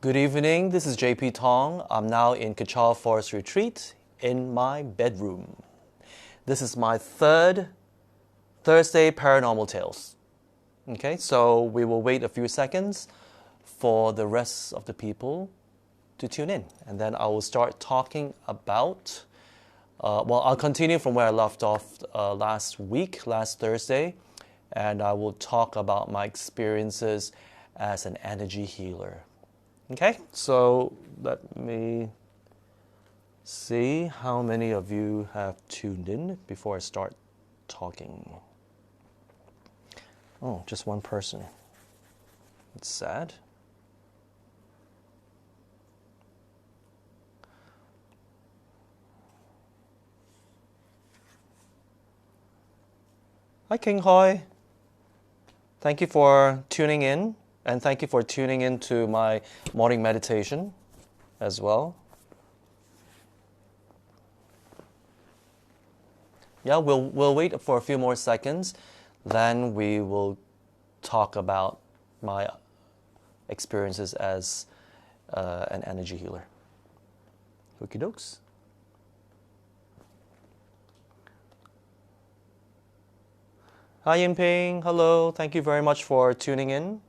Good evening, this is JP Thong. I'm now in Kechara Forest Retreat in my bedroom. This is my third Thursday Paranormal Tales. Okay, so we will wait a few seconds for the rest of the people to tune in. And then I will start talking about, I'll continue from where I left off last Thursday, and I will talk about my experiences as an energy healer. Okay, so let me see how many of you have tuned in before I start talking. Oh, just one person. It's sad. Hi, King Hoi. Thank you for tuning in, and thank you for tuning in to my morning meditation as well. Yeah, we'll wait for a few more seconds, then we will talk about my experiences as an energy healer. Okie dokes. Hi Yinping, hello, thank you very much for tuning in.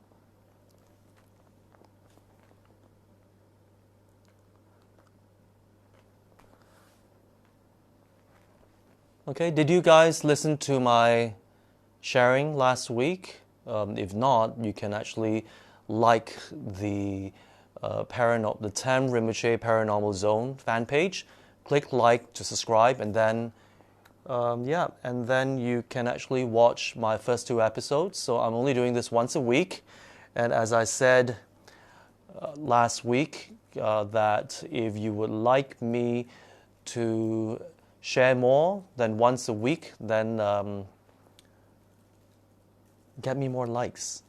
Okay, did you guys listen to my sharing last week? If not, you can actually like the 10 Rinpoche Paranormal Zone fan page. Click like to subscribe, and then and then you can actually watch my first 2 episodes. So I'm only doing this once a week, and as I said last week, that if you would like me to share more than once a week, then get me more likes.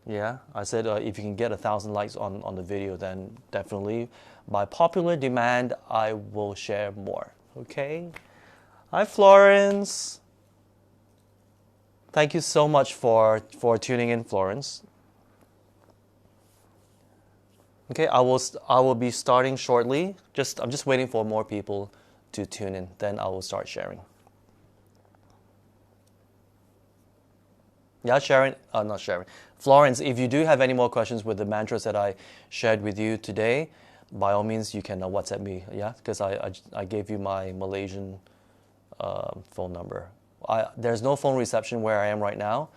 Yeah, I said if you can get 1,000 likes on the video, then definitely, by popular demand, I will share more. Okay? Hi, Florence. Thank you so much for tuning in, Florence. Okay, I will be starting shortly. I'm just waiting for more people to tune in. Then I will start sharing. Yeah, not Sharon. Florence, if you do have any more questions with the mantras that I shared with you today, by all means, you can WhatsApp me, yeah? Because I gave you my Malaysian phone number. There's no phone reception where I am right now,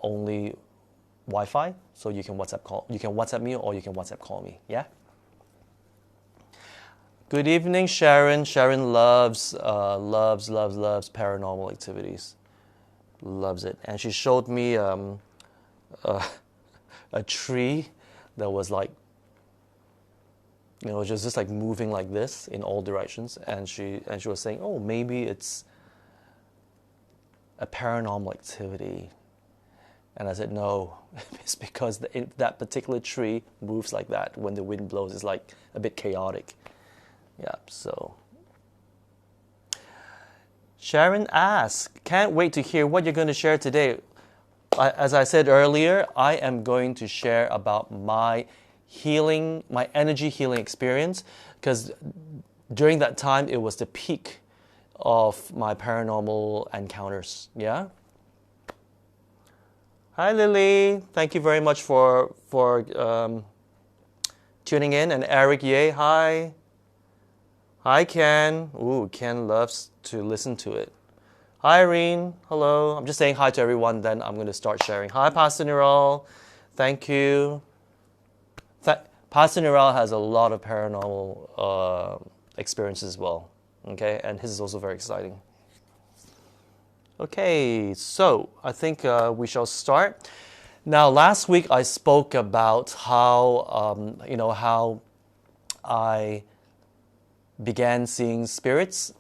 only Wi-Fi, so you can WhatsApp me or you can WhatsApp call me, yeah? Good evening, Sharon. Sharon loves paranormal activities. Loves it. And she showed me a tree that was like, just like moving like this in all directions. And she was saying, oh, maybe it's a paranormal activity. And I said, no, it's because that particular tree moves like that when the wind blows. It's like a bit chaotic. Yeah, so. Sharon asks, can't wait to hear what you're going to share today. As I said earlier, I am going to share about my energy healing experience, because during that time, it was the peak of my paranormal encounters, yeah? Hi, Lily. Thank you very much for tuning in. And Eric Ye, hi. Hi, Ken. Ooh, Ken loves to listen to it. Hi, Irene. Hello. I'm just saying hi to everyone, then I'm going to start sharing. Hi, Pastor Niral. Thank you. Pastor Niral has a lot of paranormal experiences as well. Okay, and his is also very exciting. Okay, so I think we shall start. Now, last week I spoke about how how I began seeing spirits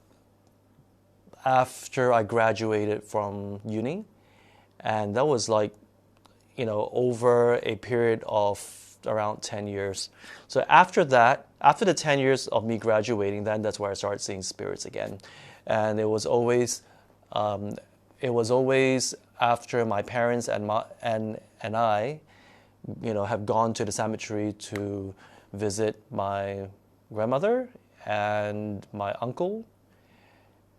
after I graduated from uni, and that was like, over a period of around 10 years. So after the 10 years of me graduating, then that's where I started seeing spirits again, and it was always after my parents and I have gone to the cemetery to visit my grandmother and my uncle.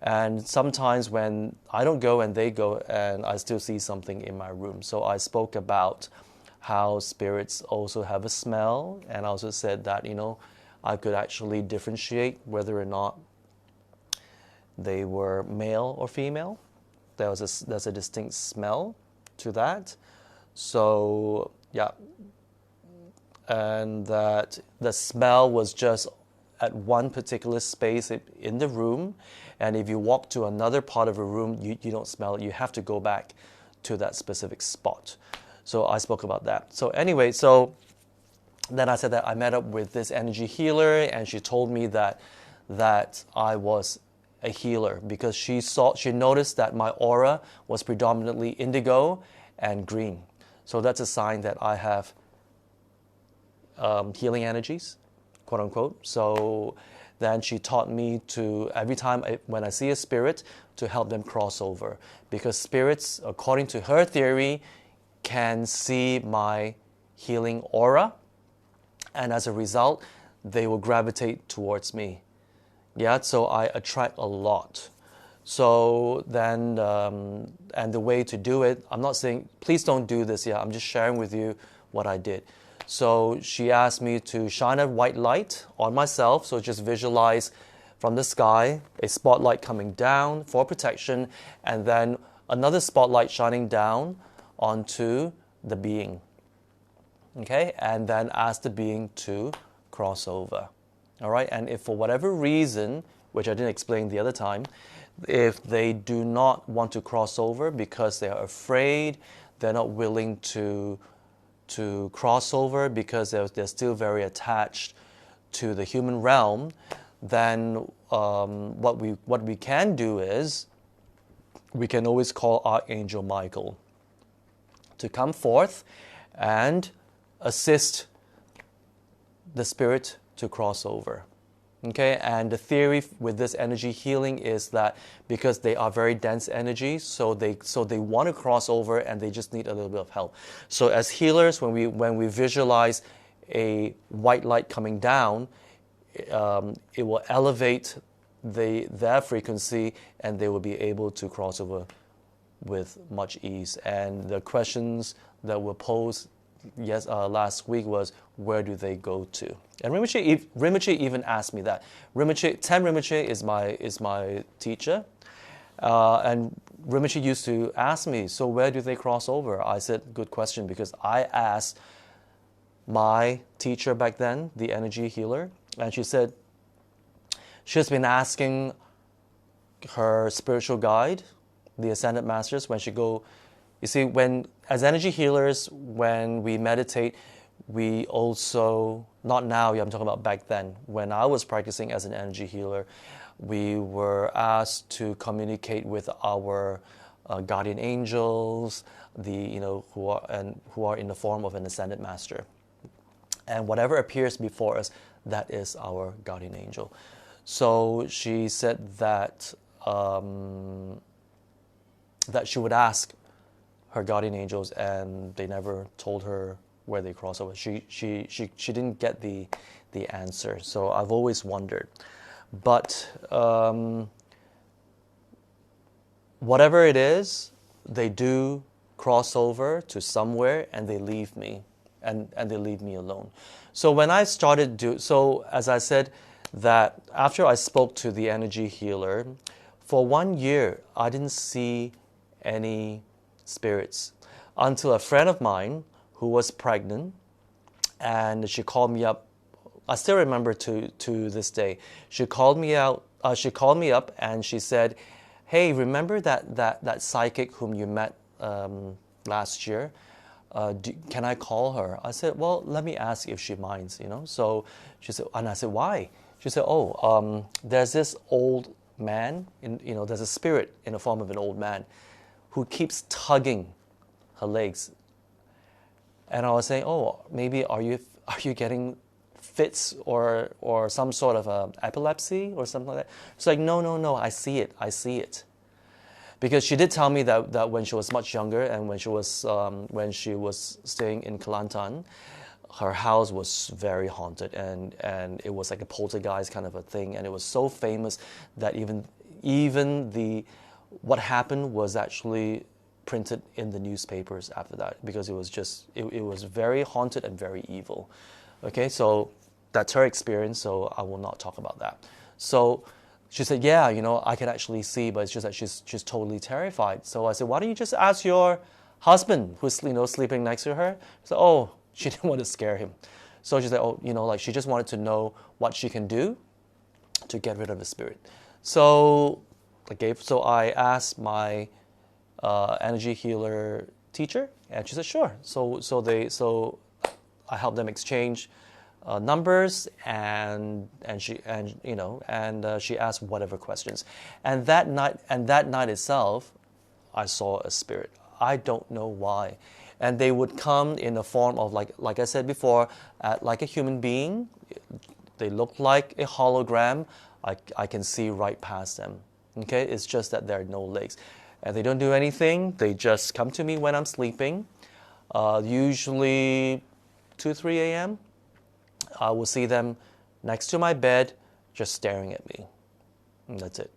And sometimes when I don't go and they go, and I still see something in my room. So I spoke about how spirits also have a smell, and I also said that, I could actually differentiate whether or not they were male or female. There's a distinct smell to that. So, yeah. And that the smell was just at one particular space in the room. And if you walk to another part of a room, you don't smell it. You have to go back to that specific spot. So I spoke about that. So anyway, so then I said that I met up with this energy healer, and she told me that I was a healer because she noticed that my aura was predominantly indigo and green. So that's a sign that I have healing energies, quote unquote. So then she taught me to, every time when I see a spirit, to help them cross over. Because spirits, according to her theory, can see my healing aura, and as a result, they will gravitate towards me. Yeah, so I attract a lot. So then, and the way to do it, I'm not saying, please don't do this, yeah, I'm just sharing with you what I did. So she asked me to shine a white light on myself, so just visualize from the sky a spotlight coming down for protection, and then another spotlight shining down onto the being. Okay, and then ask the being to cross over. All right, and if for whatever reason, which I didn't explain the other time, if they do not want to cross over because they are afraid, they're not willing to cross over because they're still very attached to the human realm, then what we can do is we can always call Archangel Michael to come forth and assist the spirit to cross over. Okay, and the theory with this energy healing is that because they are very dense energies, so they want to cross over and they just need a little bit of help. So as healers, when we visualize a white light coming down, it will elevate their frequency, and they will be able to cross over with much ease. And the questions that were posed last week was, where do they go to? And Rinpoche even asked me that. Ten Rinpoche is my teacher, and Rinpoche used to ask me, so where do they cross over? I said, good question, because I asked my teacher back then, the energy healer, and she said she's been asking her spiritual guide, the Ascended Masters, when she go. You see, as energy healers, when we meditate, we also, not now, I'm talking about back then, when I was practicing as an energy healer, we were asked to communicate with our guardian angels, who are in the form of an Ascended Master. And whatever appears before us, that is our guardian angel. So she said that she would ask her guardian angels, and they never told her where they cross over. She didn't get the answer. So I've always wondered. But whatever it is, they do cross over to somewhere, and they leave me, and they leave me alone. So when I started so as I said, that after I spoke to the energy healer, for 1 year I didn't see any spirits until a friend of mine who was pregnant, and she called me up. I still remember to this day. She called me up and she said, "Hey, remember that psychic whom you met last year? Can I call her?" I said, "Well, let me ask if she minds." So she said, and I said, "Why?" She said, "Oh, there's this old man there's a spirit in the form of an old man who keeps tugging her legs." And I was saying, "Oh, maybe are you getting fits or some sort of epilepsy or something like that?" It's like, no, I see it. Because she did tell me that when she was much younger and when she was staying in Kelantan, her house was very haunted, and it was like a poltergeist kind of a thing, and it was so famous that even the what happened was actually printed in the newspapers after that, because it was very haunted and very evil. Okay, so that's her experience, so I will not talk about that. So she said, yeah, I can actually see, but it's just that she's totally terrified. So I said, why don't you just ask your husband who's sleeping next to her? She said, oh, she didn't want to scare him. So she said, oh, like she just wanted to know what she can do to get rid of the spirit. So I asked my energy healer teacher, and she said, sure. So I helped them exchange numbers, and she asked whatever questions, and that night itself, I saw a spirit. I don't know why, and they would come in the form of like I said before, like a human being. They look like a hologram. I can see right past them. Okay, it's just that there are no legs, and they don't do anything. They just come to me when I'm sleeping, usually 2-3 a.m. I will see them next to my bed, just staring at me. And that's it.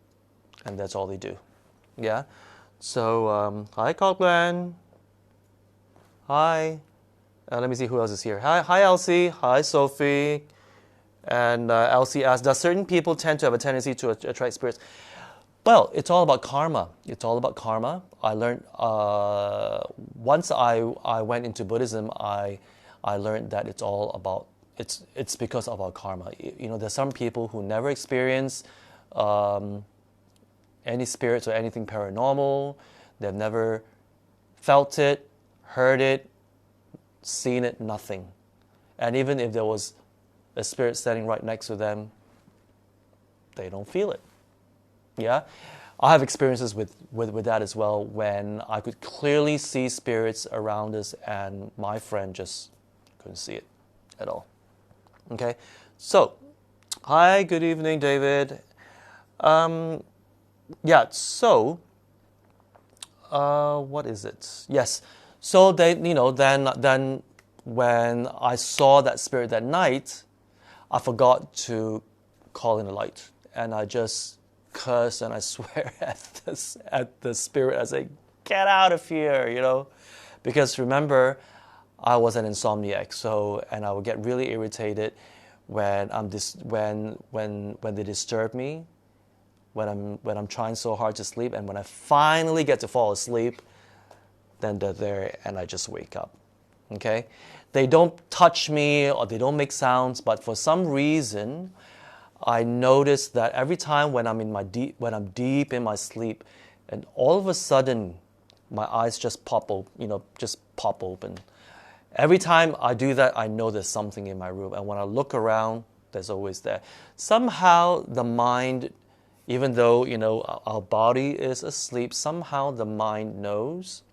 And that's all they do. Yeah? So, hi, Coughlin. Hi. Let me see who else is here. Hi, Elsie. Hi, Sophie. And Elsie asked, does certain people tend to have a tendency to attract spirits? Well, it's all about karma. It's all about karma. I learned, once I went into Buddhism, I learned that it's all about, it's because of our karma. There's some people who never experience any spirits or anything paranormal. They've never felt it, heard it, seen it, nothing. And even if there was a spirit standing right next to them, they don't feel it. Yeah? I have experiences with that as well, when I could clearly see spirits around us and my friend just couldn't see it at all. Okay, so, hi, good evening, David. Yeah, so, what is it? Yes, so then when I saw that spirit that night, I forgot to call in the light, and I just cursed and I swear at the spirit. I say, get out of here, because remember, I was an insomniac, and I would get really irritated when they disturb me, when I'm trying so hard to sleep, and when I finally get to fall asleep, then they're there and I just wake up. Okay, they don't touch me or they don't make sounds, but for some reason, I notice that every time when I'm deep in my sleep, and all of a sudden, my eyes just pop open. Every time I do that, I know there's something in my room. And when I look around, there's always there. Somehow the mind, even though, our body is asleep, somehow the mind knows,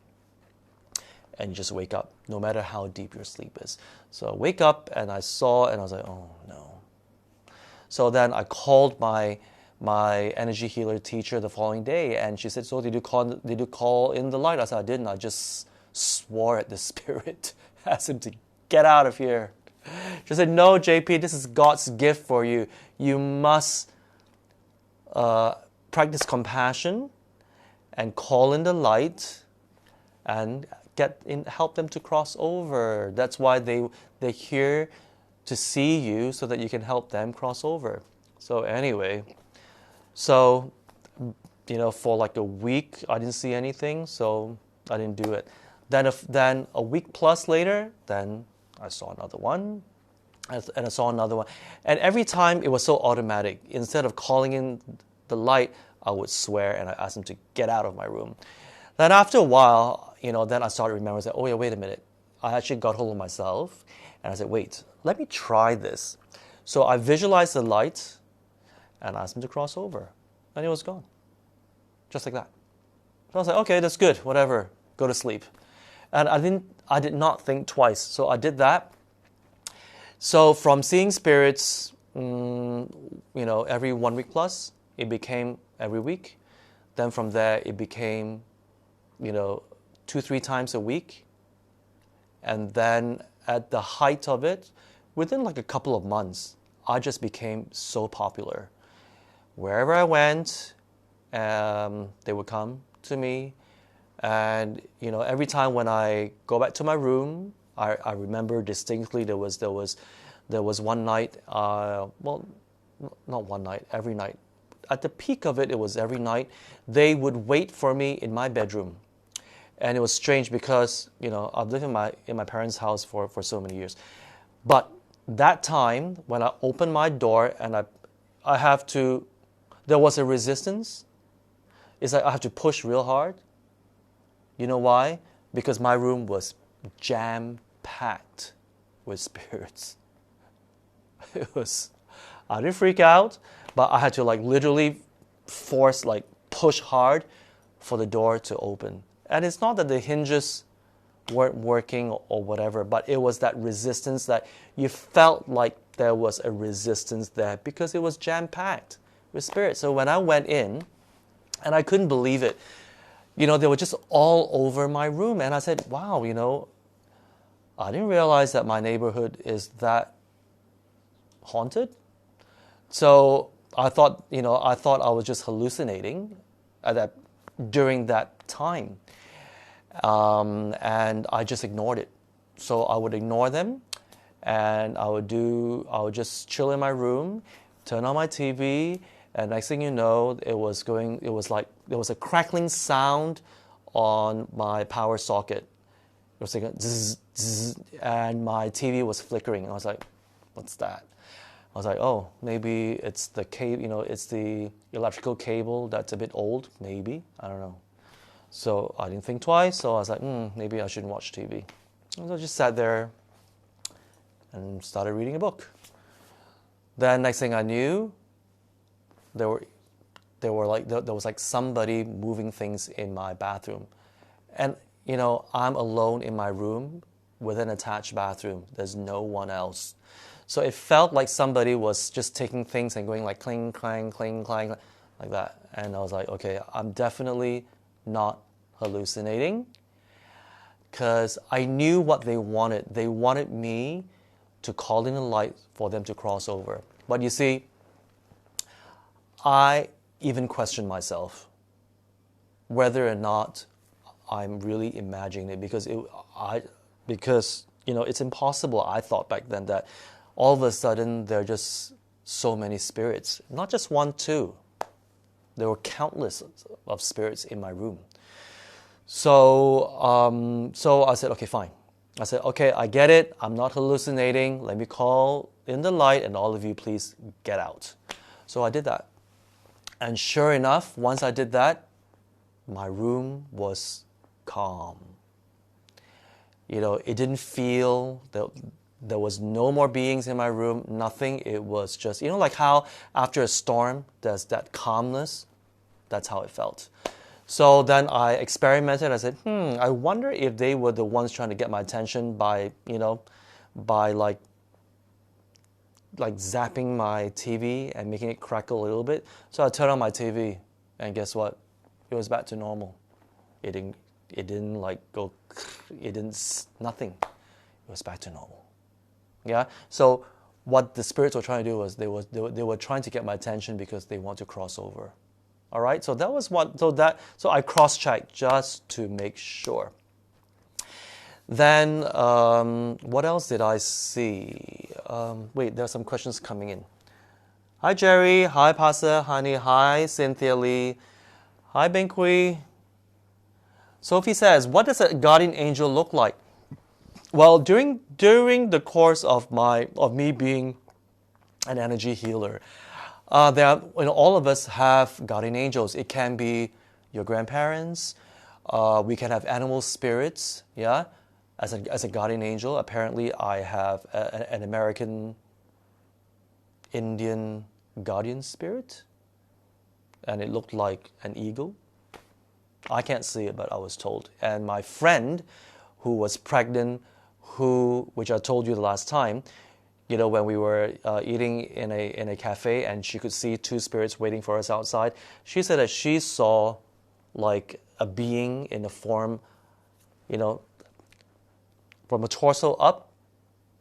and you just wake up, no matter how deep your sleep is. So I wake up and I saw, and I was like, oh no. So then I called my energy healer teacher the following day, and she said, so did you call in the light? I said, I didn't. I just swore at the spirit, asked him to get out of here. She said, no, JP, this is God's gift for you. You must practice compassion and call in the light and help them to cross over. That's why they're here to see you, so that you can help them cross over. So anyway, for like a week, I didn't see anything, so I didn't do it. Then a week plus later, then I saw another one, and I saw another one. And every time it was so automatic. Instead of calling in the light, I would swear and I asked him to get out of my room. Then after a while, then I started remembering, oh yeah, wait a minute. I actually got hold of myself, and I said, wait, let me try this. So I visualized the light and asked him to cross over, and it was gone. Just like that. So I was like, okay, that's good, whatever, go to sleep. And I did not think twice. So I did that. So from seeing spirits, every 1 week plus, it became every week. Then from there, it became, 2, 3 times a week. And then at the height of it, within like a couple of months, I just became so popular. Wherever I went, they would come to me. And, every time when I go back to my room, I remember distinctly there was one night, well, not one night, every night. At the peak of it, it was every night. They would wait for me in my bedroom. And it was strange because, I've lived in my parents' house for so many years. But that time, when I opened my door and I have to, there was a resistance. It's like I have to push real hard. You know why? Because my room was jam-packed with spirits. I didn't freak out, but I had to literally push hard for the door to open. And it's not that the hinges weren't working or whatever, but it was that resistance that you felt like there was a resistance there because it was jam-packed with spirits. So when I went in, and I couldn't believe it, they were just all over my room. And I said, wow, I didn't realize that my neighborhood is that haunted. So I thought I was just hallucinating during that time. And I just ignored it. So I would ignore them, and I would just chill in my room, turn on my TV, and next thing you know, it was like there was a crackling sound on my power socket. It was like a zzz, zzz, and my TV was flickering. I was like, what's that? I was like, oh, maybe it's the cable, it's the electrical cable that's a bit old, maybe, I don't know. So I didn't think twice, so I was like, maybe I shouldn't watch TV. So I just sat there and started reading a book. Then next thing I knew, there was like somebody moving things in my bathroom. And, I'm alone in my room with an attached bathroom. There's no one else. So it felt like somebody was just taking things and going like cling, clang, cling, clang, like that. And I was like, okay, I'm definitely not hallucinating, because I knew what they wanted. They wanted me to call in a light for them to cross over. But you see, I even questioned myself whether or not I'm really imagining it, because it's impossible. I thought back then that all of a sudden there are just so many spirits, not just one, two. There were countless of spirits in my room. So I said, okay, fine. I said, okay, I get it. I'm not hallucinating. Let me call in the light, and all of you please get out. So I did that. And sure enough, once I did that, my room was calm. It didn't feel that there was no more beings in my room, nothing. It was just, like how after a storm, there's that calmness. That's how it felt. So then I experimented. I said, I wonder if they were the ones trying to get my attention by zapping my TV and making it crackle a little bit. So I turned on my TV, and guess what? It was back to normal. It didn't go, nothing. It was back to normal. Yeah. So what the spirits were trying to do was they were trying to get my attention because they want to cross over. All right. So that was what. So I cross-checked just to make sure. Then what else did I see? Wait, there are some questions coming in. Hi Jerry. Hi Pastor Honey. Hi Cynthia Lee. Hi Ben Kui. Sophie says, what does a guardian angel look like? Well, during the course of me being an energy healer, all of us have guardian angels. It can be your grandparents. We can have animal spirits. Yeah, as a guardian angel. Apparently, I have an American Indian guardian spirit, and it looked like an eagle. I can't see it, but I was told. And my friend, who was pregnant, which I told you the last time, when we were eating in a cafe and she could see two spirits waiting for us outside, she said that she saw like a being in the form, from a torso up,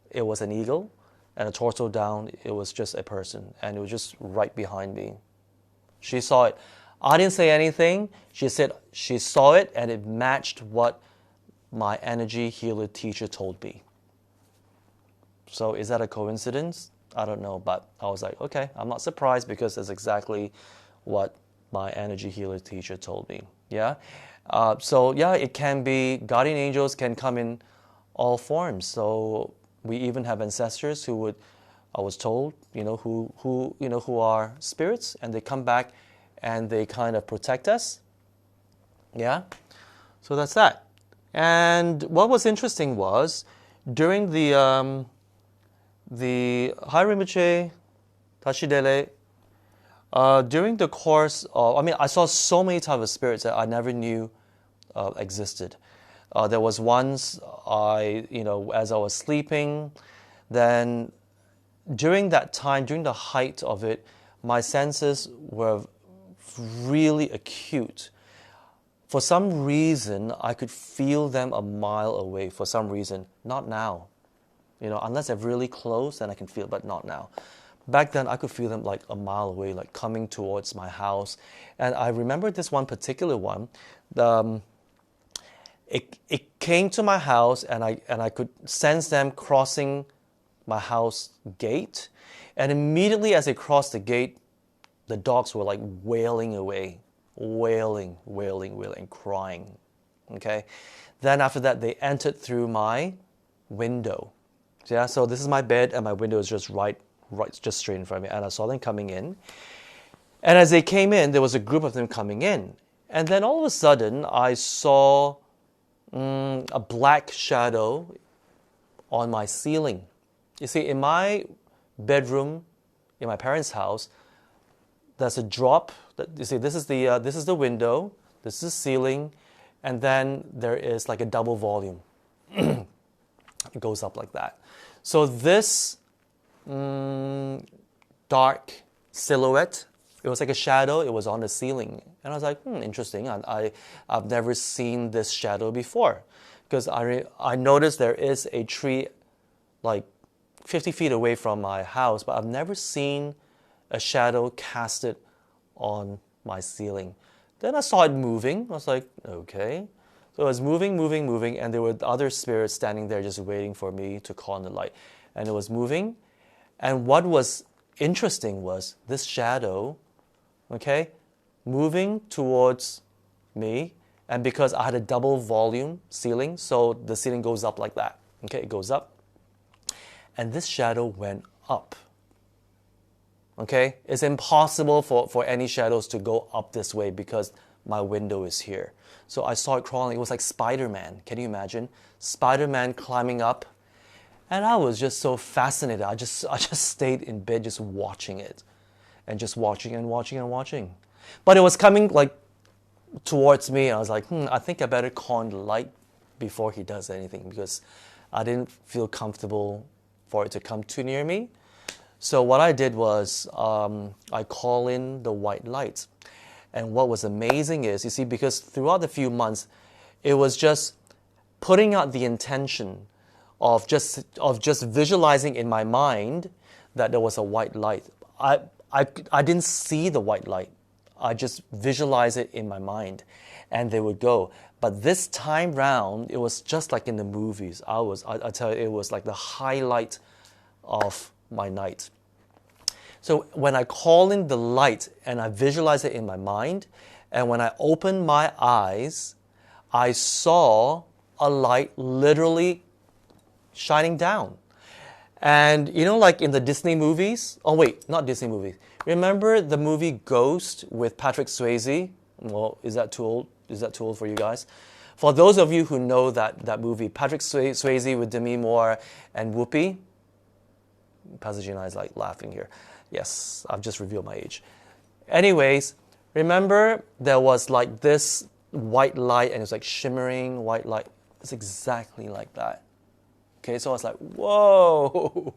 it was an eagle, and a torso down, it was just a person, and it was just right behind me. She saw it. I didn't say anything. She said she saw it, and it matched what my energy healer teacher told me. So is that a coincidence? I don't know, but I was like, okay, I'm not surprised because it's exactly what my energy healer teacher told me. Yeah. So yeah, it can be guardian angels can come in all forms. So we even have ancestors who would, I was told, who are spirits, and they come back and they kind of protect us. Yeah. So that's that. And what was interesting was during the Hai Rinpoche Tashidele, during the course of, I saw so many types of spirits that I never knew existed. There was once as I was sleeping, then during that time, during the height of it, my senses were really acute. For some reason, I could feel them a mile away. For some reason, not now. Unless they're really close, then I can feel, but not now. Back then, I could feel them like a mile away, like coming towards my house. And I remember this one particular one. It came to my house, and I could sense them crossing my house gate. And immediately as they crossed the gate, the dogs were like wailing away, wailing, crying. Okay. Then after that, they entered through my window. Yeah, so this is my bed, and my window is just right, just straight in front of me. And I saw them coming in. And as they came in, there was a group of them coming in. And then all of a sudden, I saw a black shadow on my ceiling. You see, in my bedroom, in my parents' house, there's a drop. You see, this is the window, this is the ceiling, and then there is like a double volume. It goes up like that. So this dark silhouette, it was like a shadow, it was on the ceiling. And I was like, interesting. I've never seen this shadow before. Because I noticed there is a tree like 50 feet away from my house, but I've never seen a shadow casted on my ceiling. Then I saw it moving. I was like, okay. So it was moving, and there were other spirits standing there just waiting for me to call on the light. And it was moving. And what was interesting was this shadow, okay, moving towards me. And because I had a double volume ceiling, so the ceiling goes up like that. Okay, it goes up. And this shadow went up. Okay, it's impossible for any shadows to go up this way because my window is here. So I saw it crawling. It was like Spider-Man. Can you imagine? Spider-Man climbing up. And I was just so fascinated. I just stayed in bed just watching it. And just watching and watching and watching. But it was coming like towards me. I was like, I think I better call on the light before he does anything because I didn't feel comfortable for it to come too near me. So what I did was I call in the white light. And what was amazing is, you see, because throughout the few months, it was just putting out the intention of just visualizing in my mind that there was a white light. I didn't see the white light. I just visualized it in my mind, and they would go. But this time round, it was just like in the movies. I tell you, it was like the highlight of my night. So when I call in the light and I visualize it in my mind, and when I opened my eyes, I saw a light literally shining down. And like in the Disney movies, oh wait, not Disney movies. Remember the movie Ghost with Patrick Swayze? Well, is that too old? Is that too old for you guys? For those of you who know that movie, Patrick Swayze with Demi Moore and Whoopi. Pastor Gina is like laughing here. Yes, I've just revealed my age. Anyways, remember there was like this white light and it was like shimmering white light. It's exactly like that. Okay, so I was like, whoa.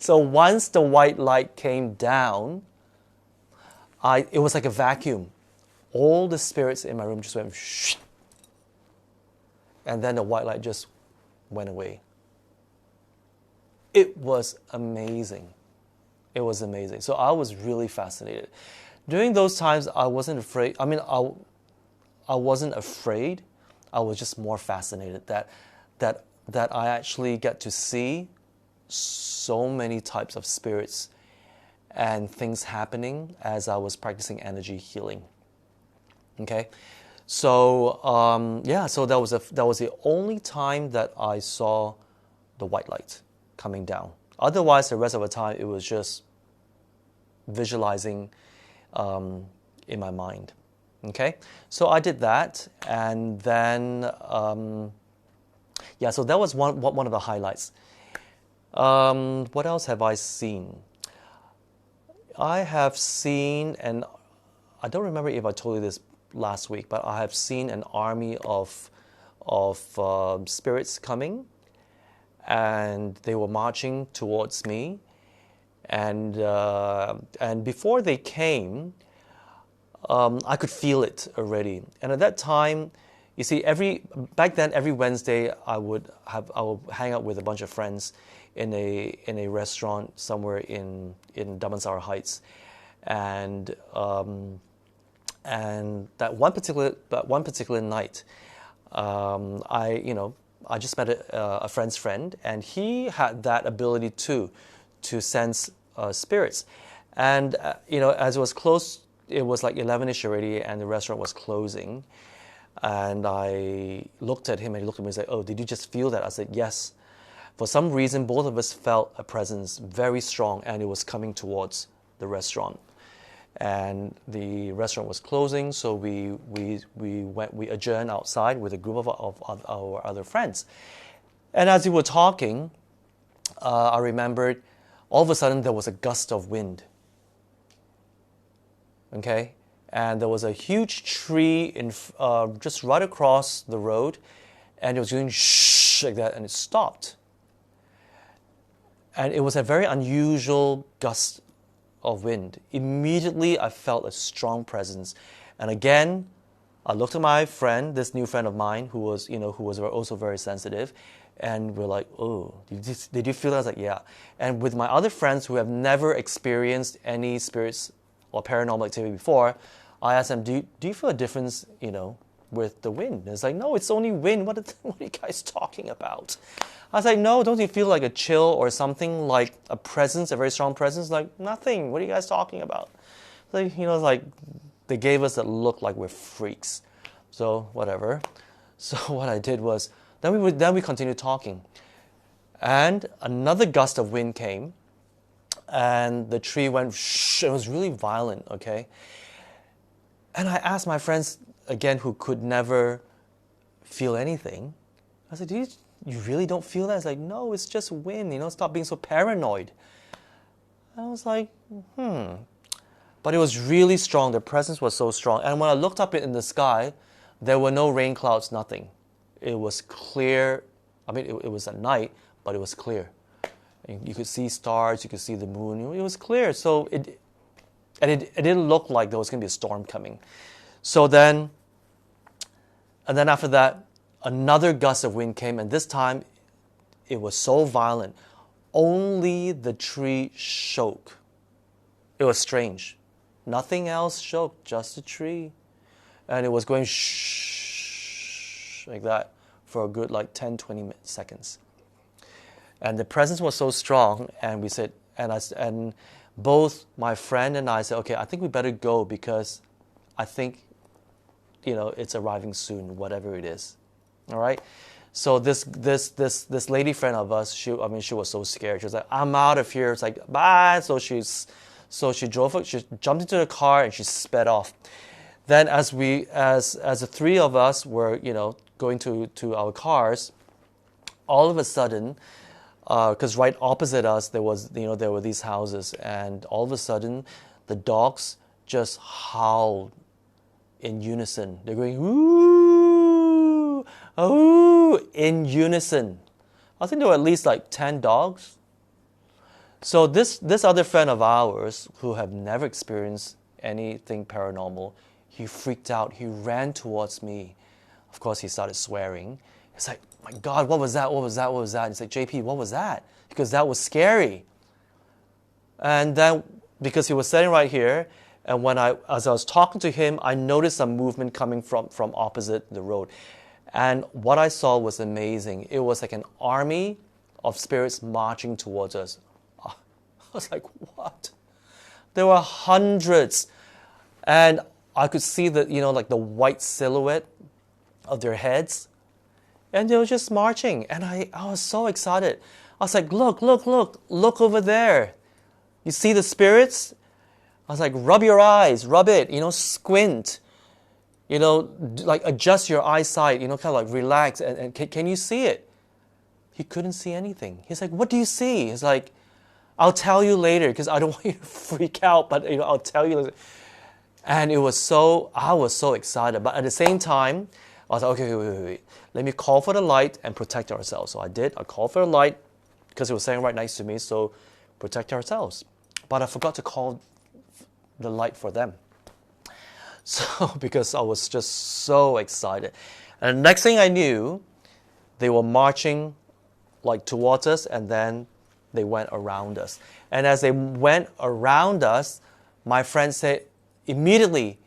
So once the white light came down, it was like a vacuum. All the spirits in my room just went shh, and then the white light just went away. It was amazing. It was amazing. So I was really fascinated. During those times, I wasn't afraid. I mean, I wasn't afraid. I was just more fascinated that I actually get to see so many types of spirits and things happening as I was practicing energy healing. Okay, so so that was the only time that I saw the white light coming down. Otherwise, the rest of the time, it was just visualizing in my mind. Okay, so I did that, and then so that was one of the highlights. What else have I seen? I have seen, and I don't remember if I told you this last week, but I have seen an army of spirits coming, and they were marching towards me, and before they came, I could feel it already. And at that time, you see, back then every Wednesday I would hang out with a bunch of friends in a restaurant somewhere in Damansara Heights, and that one particular night, I just met a friend's friend, and he had that ability too, to sense spirits. And as it was close, it was like 11ish already, and the restaurant was closing. And I looked at him, and he looked at me and said, "Oh, did you just feel that?" I said, "Yes." For some reason, both of us felt a presence very strong, and it was coming towards the restaurant. And the restaurant was closing, so we adjourned outside with a group of our other friends. And as we were talking, I remembered all of a sudden there was a gust of wind. Okay, and there was a huge tree just right across the road, and it was doing shh like that, and it stopped. And it was a very unusual gust of wind. Immediately, I felt a strong presence, and again, I looked at my friend, this new friend of mine, who was also very sensitive, and we're like, "Oh, did you feel that?" I was like, "Yeah." And with my other friends who have never experienced any spirits or paranormal activity before, I asked them, "Do you feel a difference, with the wind?" And it's like, "No, it's only wind. What are you guys talking about?" I was like, "No, don't you feel like a chill or something, like a presence, a very strong presence?" Like, "Nothing. What are you guys talking about?" Like, like they gave us that look like we're freaks. So whatever. So what I did was, then we continued talking, and another gust of wind came, and the tree went shh. It was really violent. Okay. And I asked my friends again, who could never feel anything. I said, You really don't feel that?" It's like, "No, it's just wind, stop being so paranoid." I was like, But it was really strong. The presence was so strong. And when I looked up in the sky, there were no rain clouds, nothing. It was clear. I mean, it was at night, but it was clear. And you could see stars, you could see the moon. It was clear. So it didn't look like there was going to be a storm coming. And then after that, another gust of wind came, and this time it was so violent. Only the tree shook. It was strange. Nothing else shook, just the tree. And it was going shh like that for a good 10, 20 seconds. And the presence was so strong, and we said, and both my friend and I said, "Okay, I think we better go, because I think, it's arriving soon, whatever it is." All right. So this lady friend of us, she was so scared. She was like, "I'm out of here." It's like, "Bye." So she jumped into the car, and she sped off. Then as the three of us were, going to our cars, all of a sudden, because right opposite us there were these houses, and all of a sudden the dogs just howled in unison. They're going, "Ooh, ooh," in unison. I think there were at least 10 dogs. So this other friend of ours who have never experienced anything paranormal, he freaked out. He ran towards me. Of course, he started swearing. It's like, my God, what was that? What was that? What was that? And he's like, JP, what was that? Because that was scary. And then, because he was sitting right here, and as I was talking to him, I noticed some movement coming from opposite the road. And what I saw was amazing. It was like an army of spirits marching towards us. I was like, what? There were hundreds. And I could see like the white silhouette of their heads. And they were just marching. And I was so excited. I was like, look over there. You see the spirits? I was like, rub your eyes, rub it, squint. Like adjust your eyesight, kind of like relax. And can you see it? He couldn't see anything. He's like, what do you see? He's like, I'll tell you later because I don't want you to freak out, but I'll tell you later. And I was so excited. But at the same time, I was like, okay, wait. Let me call for the light and protect ourselves. So I did. I called for the light because it was sitting right next to me. So protect ourselves. But I forgot to call the light for them. So because I was just so excited. And the next thing I knew, they were marching like towards us, and then they went around us. And as they went around us, my friend said immediately,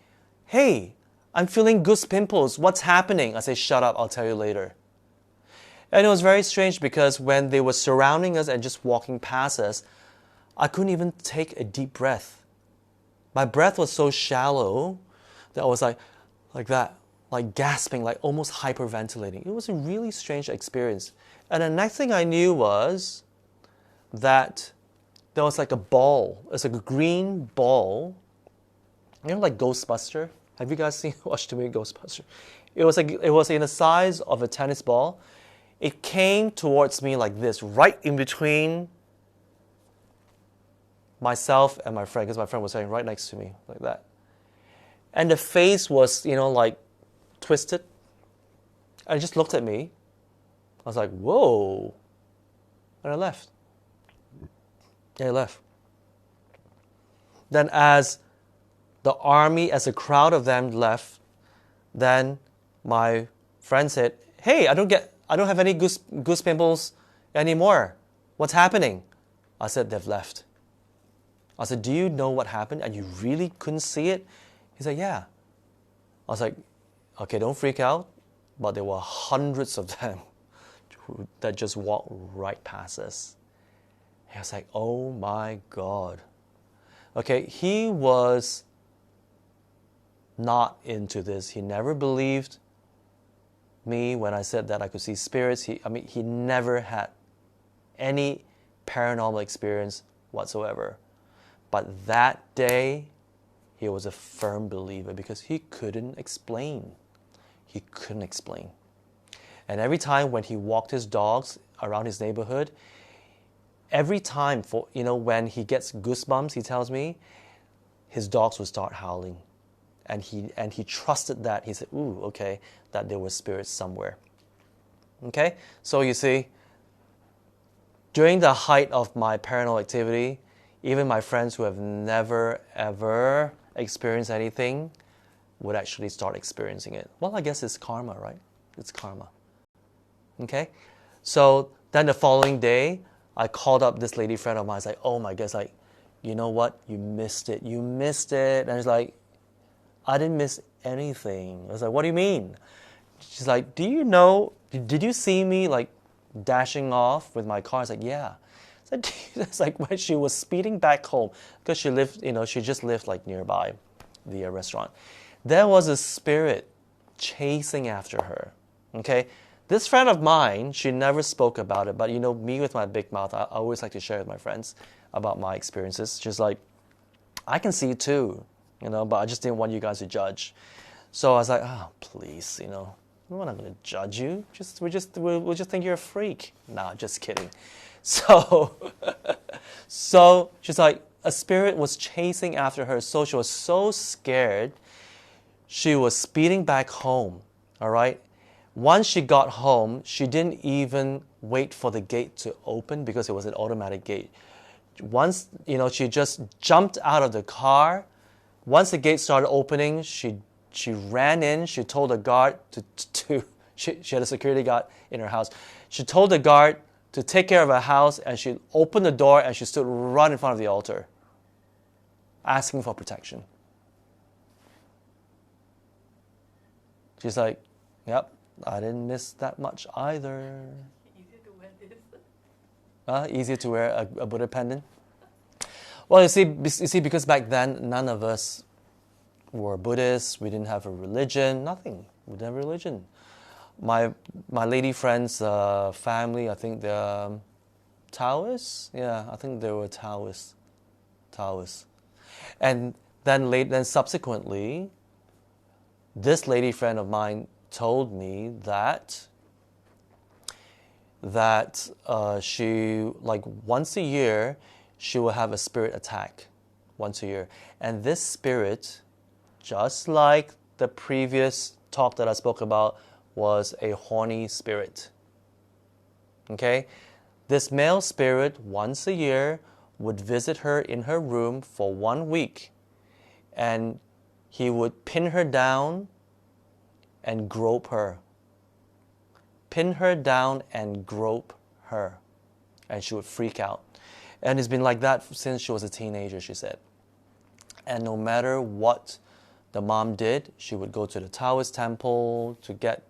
hey, I'm feeling goose pimples. What's happening? I said, shut up, I'll tell you later. And it was very strange because when they were surrounding us and just walking past us, I couldn't even take a deep breath. My breath was so shallow that I was like that, like gasping, like almost hyperventilating. It was a really strange experience. And the next thing I knew was that there was like a ball. It's like a green ball. Like Ghostbuster. Have you guys watched the movie Ghostbuster? It was in the size of a tennis ball. It came towards me like this, right in between myself and my friend, because my friend was sitting right next to me, like that. And the face was, like twisted. And it just looked at me. I was like, whoa. And I left. Yeah, I left. Then as a crowd of them left, then my friend said, hey, I don't have any goose pimples anymore. What's happening? I said, they've left. I said, do you know what happened? And you really couldn't see it? He said, yeah. I was like, okay, don't freak out. But there were hundreds of them that just walked right past us. And I was like, oh my God. Okay, he was not into this. He never believed me when I said that I could see spirits. He never had any paranormal experience whatsoever. But that day, he was a firm believer because he couldn't explain. He couldn't explain. And every time when he walked his dogs around his neighborhood, every time when he gets goosebumps, he tells me, his dogs would start howling. And he trusted that. He said, ooh, okay, that there were spirits somewhere. Okay? So you see, during the height of my paranormal activity, even my friends who have never, ever experienced anything would actually start experiencing it. Well, I guess it's karma, right? It's karma. Okay? So then the following day, I called up this lady friend of mine. I was like, oh my God, you know what? You missed it. You missed it. And it's like, I didn't miss anything. I was like, what do you mean? She's like, do you know, did you see me like dashing off with my car? I was like, yeah. It's like when she was speeding back home, because she just lived like nearby the restaurant. There was a spirit chasing after her. Okay? This friend of mine, she never spoke about it, but me with my big mouth, I always like to share with my friends about my experiences. She's like, I can see it too, but I just didn't want you guys to judge. So I was like, oh, please, we're not going to judge you. We'll just think you're a freak. Nah, just kidding. So she's like, a spirit was chasing after her. So she was so scared. She was speeding back home. All right. Once she got home, she didn't even wait for the gate to open because it was an automatic gate. Once, she just jumped out of the car. Once the gate started opening, she ran in. She told the guard she had a security guard in her house. She told the guard to take care of her house, and she opened the door and she stood right in front of the altar, asking for protection. She's like, yep, I didn't miss that much either. Easier to wear this. Easier to wear a Buddha pendant. Well, you see, because back then none of us were Buddhists. We didn't have a religion. Nothing. We didn't have a religion. My lady friend's family, I think they're Taoists. Yeah, I think they were Taoists. And then subsequently, this lady friend of mine told me that she, like, once a year, she will have a spirit attack once a year. And this spirit, just like the previous talk that I spoke about, was a horny spirit. Okay? This male spirit, once a year, would visit her in her room for 1 week. And he would pin her down and grope her. Pin her down and grope her. And she would freak out. And it's been like that since she was a teenager, she said. And no matter what the mom did, she would go to the Taoist temple to get,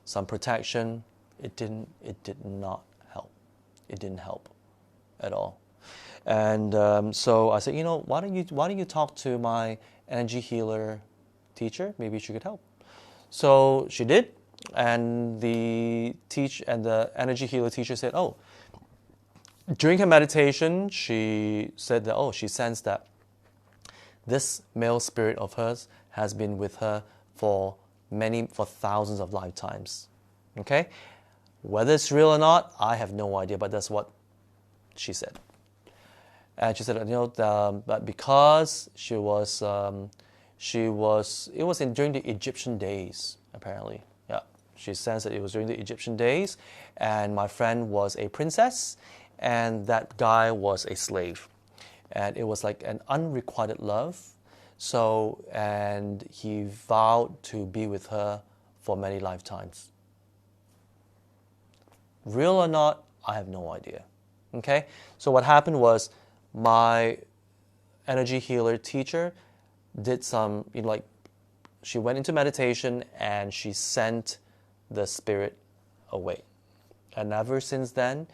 some protection. It did not help. It didn't help at all. And so I said, why don't you talk to my energy healer teacher? Maybe she could help. So she did, and the energy healer teacher said, during her meditation, she said that, she sensed that this male spirit of hers has been with her for thousands of lifetimes. Okay? Whether it's real or not, I have no idea, but that's what she said. And she said, but because it was during the Egyptian days, apparently. Yeah. She sensed that it was during the Egyptian days, and my friend was a princess, and that guy was a slave. And it was like an unrequited love. So, and he vowed to be with her for many lifetimes. Real or not, I have no idea. Okay? So what happened was my energy healer teacher did some, she went into meditation and she sent the spirit away. And ever since then,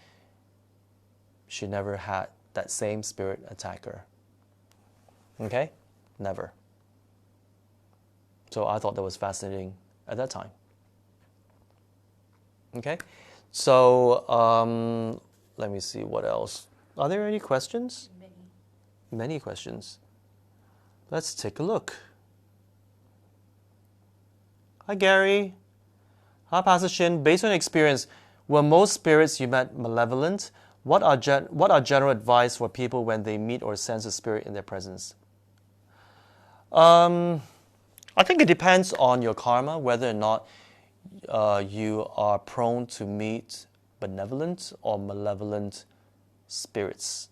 she never had that same spirit attack her. Okay? Never. So I thought that was fascinating at that time. Okay? So, let me see what else. Are there any questions? Many questions. Let's take a look. Hi, Gary. Hi, Pastor Shin. Based on experience, were most spirits you met malevolent? What are general advice for people when they meet or sense a spirit in their presence? I think it depends on your karma, whether or not you are prone to meet benevolent or malevolent spirits.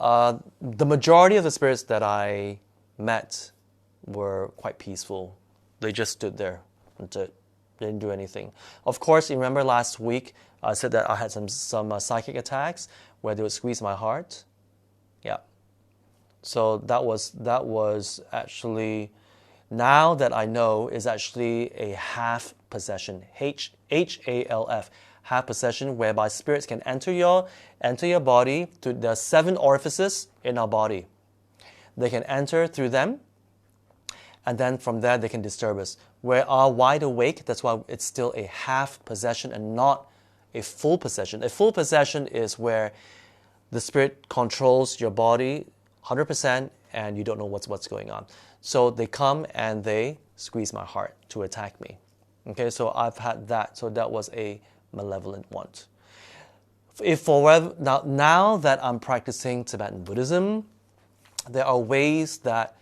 The majority of the spirits that I met were quite peaceful. They just stood there and they didn't do anything. Of course, you remember last week I said that I had some psychic attacks where they would squeeze my heart. Yeah. So that was actually, now that I know, is actually a half possession. Half, half possession, whereby spirits can enter your body. There are 7 orifices in our body. They can enter through them, and then from there they can disturb us. We are wide awake. That's why it's still a half possession and not a full possession. A full possession is where the spirit controls your body 100% and you don't know what's going on. So they come and they squeeze my heart to attack me. Okay, so I've had that. So that was a malevolent one. Now that I'm practicing Tibetan Buddhism, there are ways that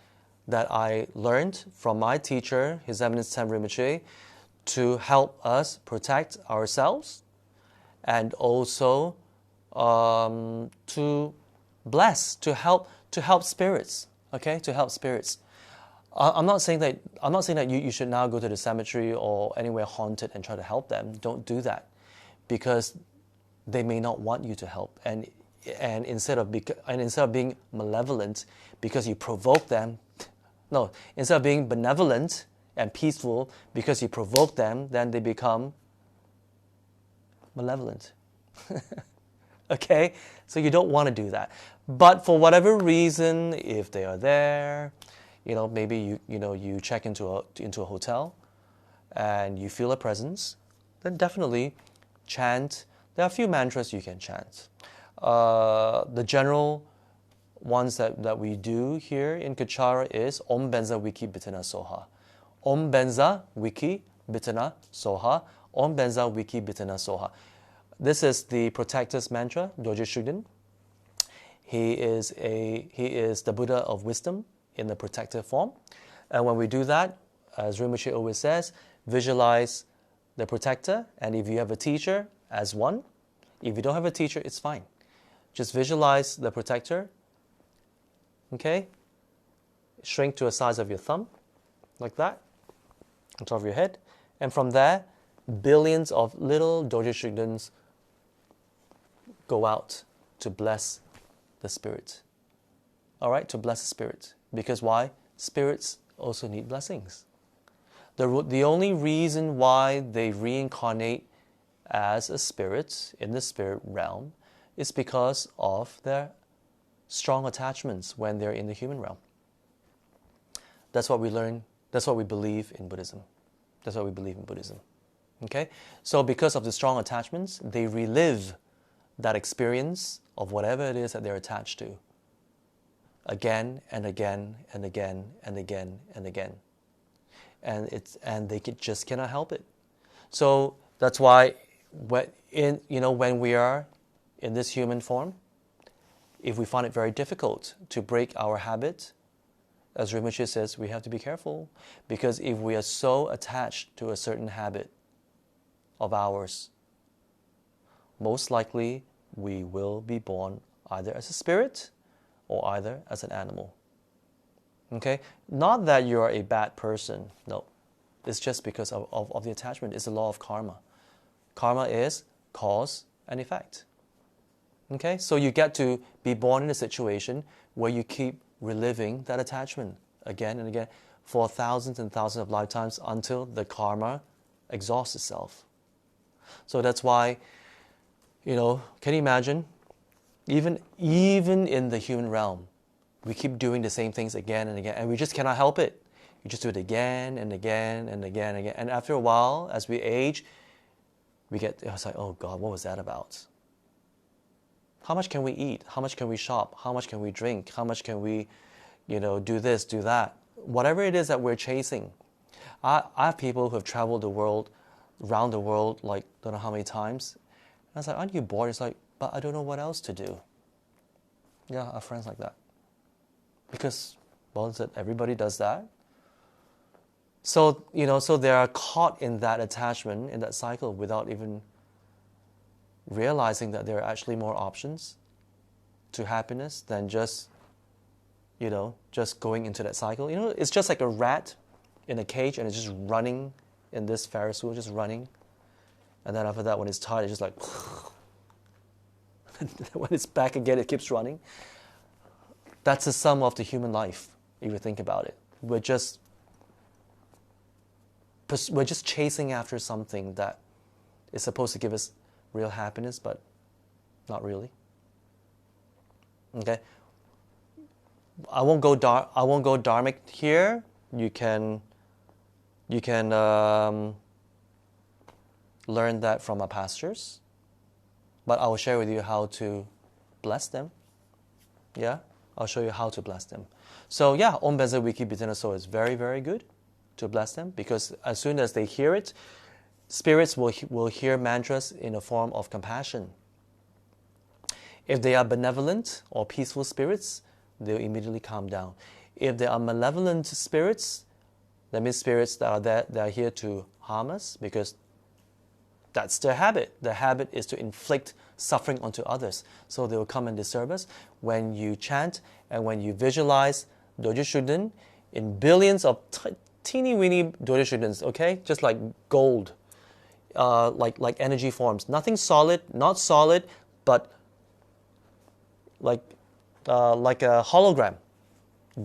I learned from my teacher, His Eminence Ten Rinpoche, to help us protect ourselves and also to bless, to help spirits. Okay, to help spirits. I'm not saying that you should now go to the cemetery or anywhere haunted and try to help them. Don't do that, because they may not want you to help. And instead of being malevolent because you provoke them, no, instead of being benevolent and peaceful because you provoke them, then they become malevolent. Okay, so you don't want to do that. But for whatever reason, if they are there, maybe you check into a hotel and you feel a presence, then definitely chant. There are a few mantras you can chant. The general ones that we do here in Kechara is Om Benza Wiki Bitana Soha. Om Benza Wiki Bitana Soha. Om Benza Wiki Bitana Soha. This is the protector's mantra, Dorje Shugden. He is the Buddha of wisdom in the protective form. And when we do that, as Rinpoche always says, visualize the protector, and if you have a teacher, as one. If you don't have a teacher, it's fine. Just visualize the protector, okay? Shrink to the size of your thumb, like that, on top of your head. And from there, billions of little Dorje Shugdens go out to bless the spirit. All right, to bless the spirit. Because why? Spirits also need blessings. The only reason why they reincarnate as a spirit in the spirit realm is because of their strong attachments when they're in the human realm. That's what we learn. That's what we believe in Buddhism. That's what we believe in Buddhism. Okay? So because of the strong attachments, they relive that experience of whatever it is that they're attached to again and again and again and again and again. And they just cannot help it. So that's why when we are in this human form, if we find it very difficult to break our habit, as Rinpoche says, we have to be careful, because if we are so attached to a certain habit of ours, most likely we will be born either as a spirit or either as an animal. Okay? Not that you are a bad person, no. It's just because of the attachment. It's the law of karma. Karma is cause and effect. Okay? So you get to be born in a situation where you keep reliving that attachment again and again for thousands and thousands of lifetimes until the karma exhausts itself. So that's why, can you imagine? Even in the human realm, we keep doing the same things again and again, and we just cannot help it. You just do it again and again and again and again. And after a while, as we age, it's like, oh God, what was that about? How much can we eat? How much can we shop? How much can we drink? How much can we, do this, do that? Whatever it is that we're chasing. I have people who have traveled around the world, like, don't know how many times. And I was like, aren't you bored? It's like, but I don't know what else to do. Yeah, I have friends like that. Because, everybody does that. So, so they are caught in that attachment, in that cycle, without even realizing that there are actually more options to happiness than just going into that cycle. It's just like a rat in a cage and it's just running in this Ferris wheel, just running. And then after that, when it's tired, it's just like, when it's back again, it keeps running. That's the sum of the human life, if you think about it. We're just chasing after something that is supposed to give us real happiness, but not really. Okay. I won't go dharmic here. You can learn that from our pastors, but I will share with you how to bless them. Yeah, I'll show you how to bless them. So yeah, Om Benza Wiki Bitana So is very, very good to bless them, because as soon as they hear it, spirits will hear mantras in a form of compassion. If they are benevolent or peaceful spirits, they'll immediately calm down. If they are malevolent spirits, that means spirits that are here to harm us, because That's their habit. Their habit is to inflict suffering onto others. So they will come and disturb us. When you chant and when you visualize Doji Shuden in billions of teeny weeny Doji Shudens, okay? Just like gold, like energy forms. Nothing solid, not solid, but like a hologram.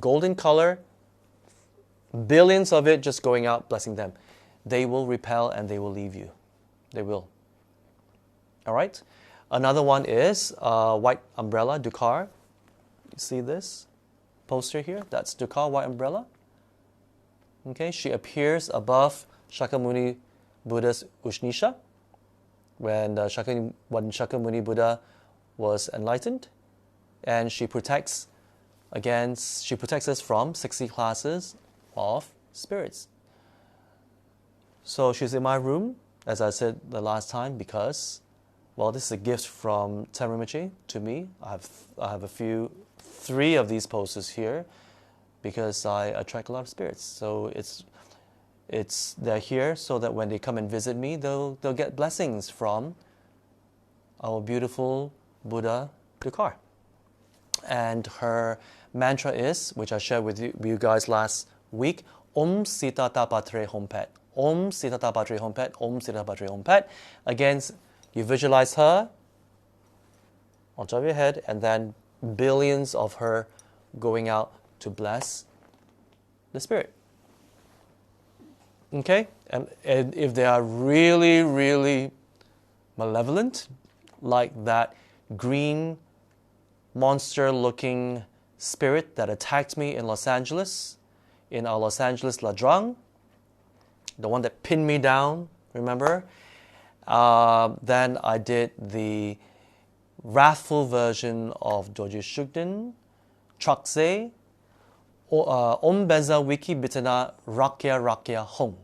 Golden color, billions of it just going out, blessing them. They will repel and they will leave you. They will. All right? Another one is white umbrella, Dukar. You see this poster here? That's Dukar, white umbrella. Okay, she appears above Shakyamuni Buddha's Ushnisha when Shakyamuni Buddha was enlightened, and she protects us from 60 classes of spirits. So she's in my room, as I said the last time, because, well, this is a gift from Tenryumachi to me. I have three of these posters here, because I attract a lot of spirits. So they're here so that when they come and visit me, they'll get blessings from our beautiful Buddha Dukar. And her mantra is, which I shared with you guys last week, Om Sita Tapatre Hompet. Om Sita Tapatre Hompet. Om Sita Tapatre Hompet. Again, you visualize her on top of your head, and then billions of her going out to bless the spirit. Okay? And if they are really, really malevolent, like that green monster-looking spirit that attacked me in Los Angeles, in our Los Angeles La Drang, the one that pinned me down, remember? Then I did the wrathful version of Doji Shugden, Trakse, Om Benza Wiki Bitana Rakya Hong.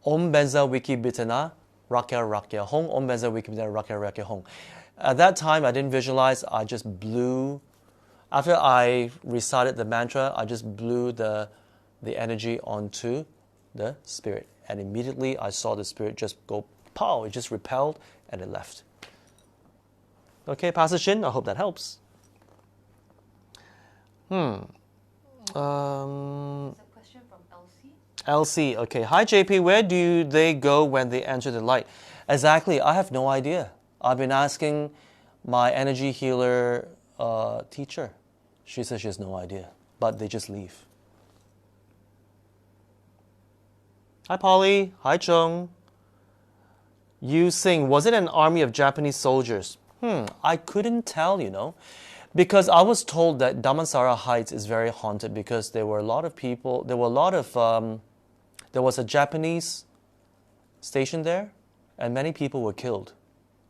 Om Benza Wiki Bitana Rakya Hong. Om Benza Wiki Bitana Rakya Hong. At that time, I didn't visualize, I just blew. After I recited the mantra, I just blew the energy onto the spirit. And immediately I saw the spirit just go pow, it just repelled and it left. Okay, Pastor Shin, I hope that helps. There's a question from Elsie. Elsie, okay. Hi JP, where do they go when they enter the light? Exactly, I have no idea. I've been asking my energy healer teacher. She says she has no idea, but they just leave. Hi Polly, hi Chung. You sing, was it an army of Japanese soldiers? I couldn't tell, because I was told that Damansara Heights is very haunted because there were a lot of people, there was a Japanese station there and many people were killed.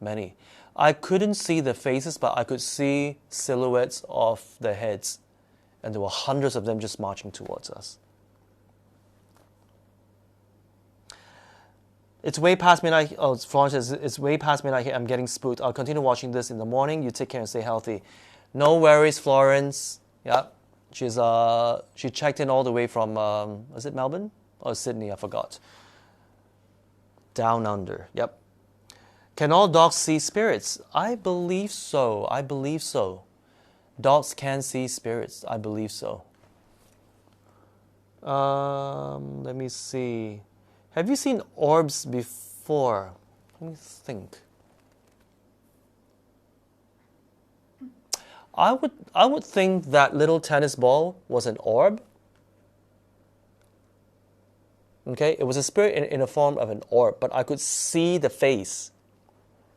Many. I couldn't see the faces, but I could see silhouettes of their heads. And there were hundreds of them just marching towards us. It's way past midnight. Oh, Florence says, it's way past midnight here. I'm getting spooked. I'll continue watching this in the morning. You take care and stay healthy. No worries, Florence. Yeah. She checked in all the way from, was it Melbourne? Or Sydney? I forgot. Down under. Yep. Can all dogs see spirits? I believe so. Dogs can see spirits. I believe so. Let me see. Have you seen orbs before? Let me think. I would think that little tennis ball was an orb. Okay, it was a spirit in a form of an orb, but I could see the face.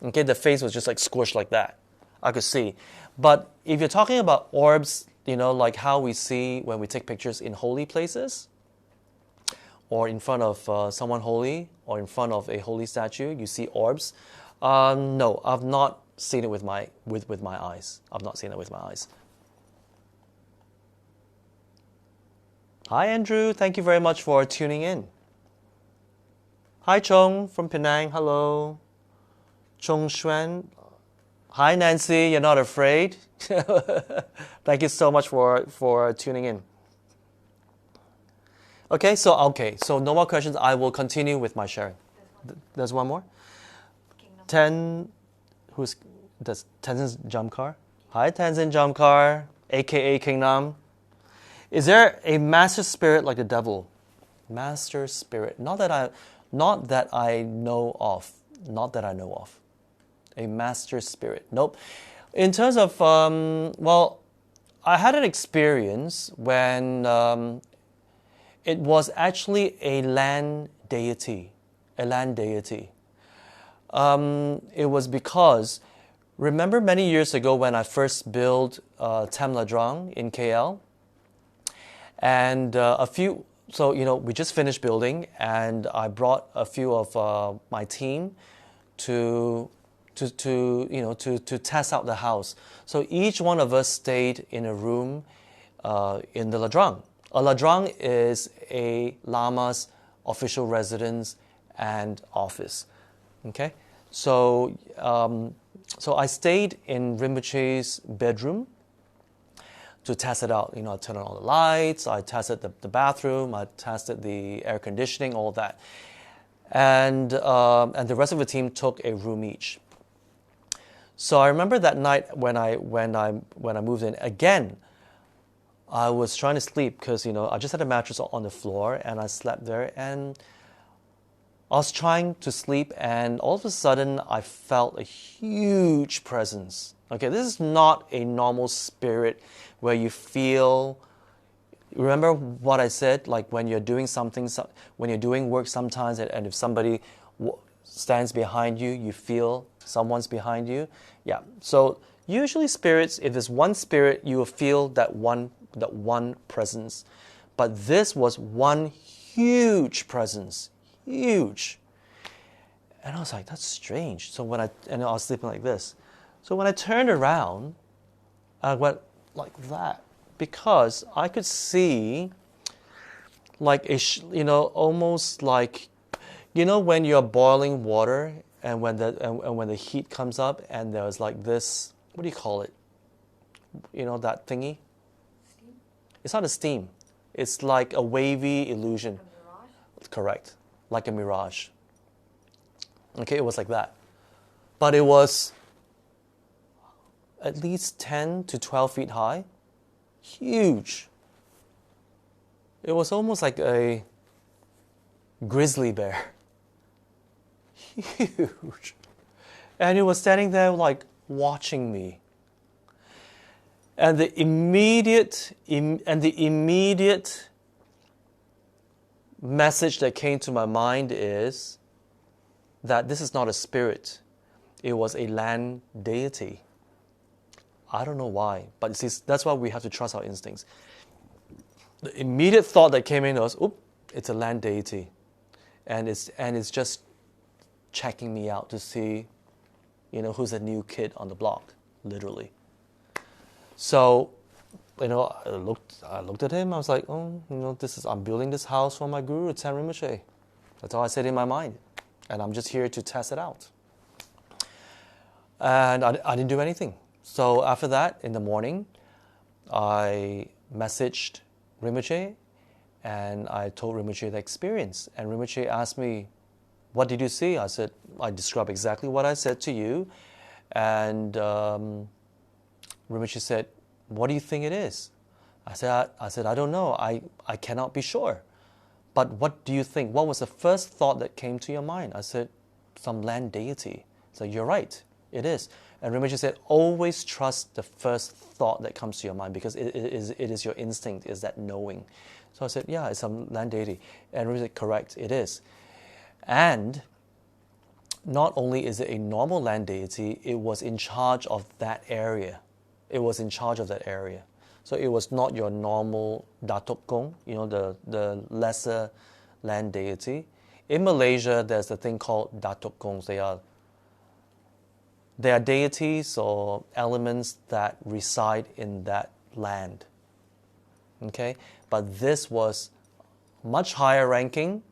Okay, the face was just like squished like that. I could see. But if you're talking about orbs, like how we see when we take pictures in holy places, or in front of someone holy, or in front of a holy statue, you see orbs. No, I've not seen it with my eyes. I've not seen it with my eyes. Hi Andrew, thank you very much for tuning in. Hi Chong from Penang, hello. Chong Xuan. Hi Nancy, you're not afraid? Thank you so much for tuning in. Okay, so no more questions. I will continue with my sharing. There's one more. Ten, who's does Tenzin Jamkar? Hi, Tenzin Jamkar, aka King Nam. Is there a master spirit like the devil? Master spirit, not that I know of, not that I know of. A master spirit, nope. In terms of well, I had an experience when it was actually a land deity, a land deity. It was because, remember many years ago when I first built Tam Ladrang in KL, and we just finished building, and I brought a few of my team to test out the house. So each one of us stayed in a room in the Ladrang. A Ladrang is a Lama's official residence and office. Okay, so I stayed in Rinpoche's bedroom to test it out. I turned on all the lights, I tested the bathroom, I tested the air conditioning, all that, and the rest of the team took a room each. So I remember that night when I moved in again. I was trying to sleep because I just had a mattress on the floor and I slept there, and I was trying to sleep, and all of a sudden I felt a huge presence. Okay, this is not a normal spirit where you feel. Remember what I said? Like when you're doing something, when you're doing work sometimes, and if somebody stands behind you, you feel someone's behind you. Yeah. So usually spirits, if there's one spirit, you will feel that one presence. But this was one huge presence, huge. And I was like, that's strange. So I was sleeping like this. So when I turned around, I went like that, because I could see like almost like, when you're boiling water and when the heat comes up and there's like this, what do you call it? That thingy? Steam? It's not a steam. It's like a wavy illusion. A mirage? Correct. Like a mirage. Okay, it was like that. But it was at least 10 to 12 feet high. Huge. It was almost like a grizzly bear. Huge. And it was standing there like watching me. And the immediate message that came to my mind is that this is not a spirit. It was a land deity. I don't know why, but see, that's why we have to trust our instincts. The immediate thought that came in was, "Oop, it's a land deity," and it's just checking me out to see, who's a new kid on the block, literally. So, I looked at him. I was like, "Oh, I'm building this house for my guru, Tsen Rinpoche." That's all I said in my mind, and I'm just here to test it out. And I didn't do anything. So after that, in the morning, I messaged Rinpoche, and I told Rinpoche the experience. And Rinpoche asked me, "What did you see?" I said, I described exactly what I said to you. And Rinpoche said, "What do you think it is?" I said, "I don't know. I cannot be sure. But what do you think? What was the first thought that came to your mind?" I said, "Some land deity." So you're right, it is. And Rinpoche said, always trust the first thought that comes to your mind, because it is your instinct, is that knowing. So I said, yeah, it's some land deity. And Rinpoche said, correct, it is. And not only is it a normal land deity, it was in charge of that area. It was in charge of that area. So it was not your normal Datuk Gong, the lesser land deity. In Malaysia, there's a thing called Datuk Gongs. They are deities or elements that reside in that land. Okay? But this was much higher ranking.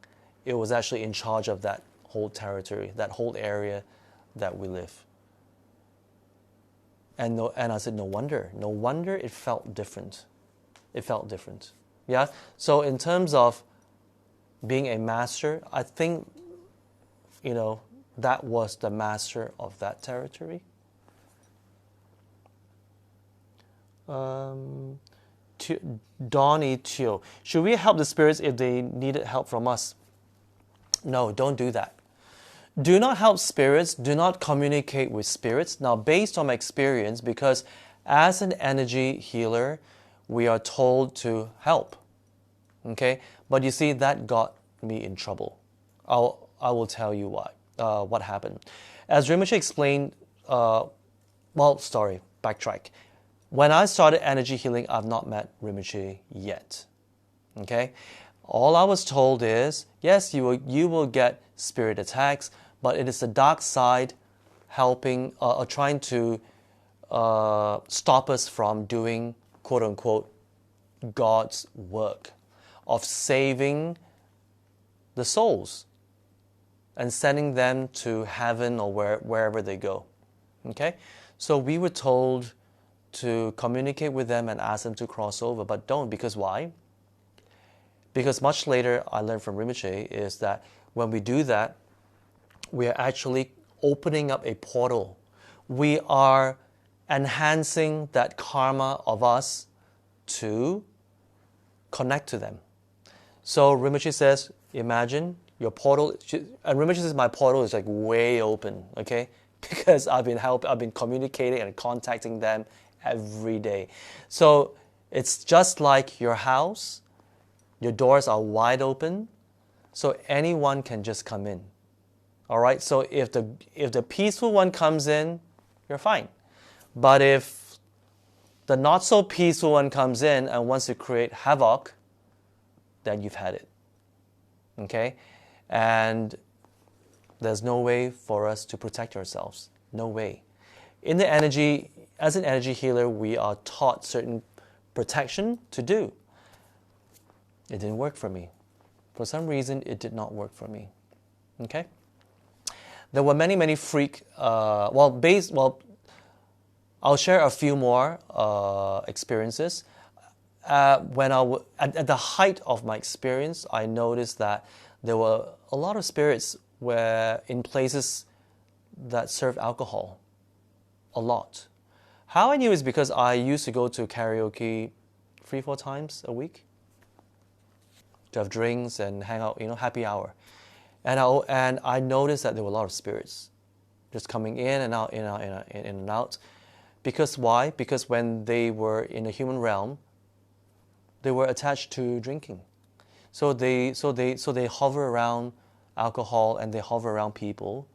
It was actually in charge of that whole territory, that whole area that we live. And I said, no wonder it felt different. It felt different. Yeah? So in terms of being a master, I think, that was the master of that territory. Donnie Teo, should we help the spirits if they needed help from us? No, don't do that. Do not help spirits. Do not communicate with spirits. Now, based on my experience, because as an energy healer, we are told to help. Okay? But you see, that got me in trouble. I will tell you what happened. As Rinpoche explained, backtrack. When I started energy healing, I've not met Rinpoche yet. Okay? All I was told is, yes, you will get spirit attacks, but it is the dark side helping, or trying to stop us from doing, quote unquote, God's work of saving the souls and sending them to heaven or wherever they go. Okay? So we were told to communicate with them and ask them to cross over, but don't, because why? Because much later I learned from Rinpoche is that when we do that, we are actually opening up a portal. We are enhancing that karma of us to connect to them. So Rinpoche says, imagine your portal, and Rinpoche says my portal is like way open, okay? Because I've been communicating and contacting them every day. So it's just like your house, your doors are wide open, so anyone can just come in. All right, so if the peaceful one comes in, you're fine. But if the not so peaceful one comes in and wants to create havoc, then you've had it. Okay? And there's no way for us to protect ourselves. No way. In the energy, as an energy healer, we are taught certain protection to do. It didn't work for me. For some reason, it did not work for me. Okay? There were many freak. I'll share a few more experiences. When at the height of my experience, I noticed that there were a lot of spirits where in places that serve alcohol, a lot. How I knew is because I used to go to karaoke 3-4 times a week to have drinks and hang out, happy hour. And I noticed that there were a lot of spirits just coming in and out, in and out. Because why? Because when they were in the human realm, they were attached to drinking. So they hover around alcohol and they hover around people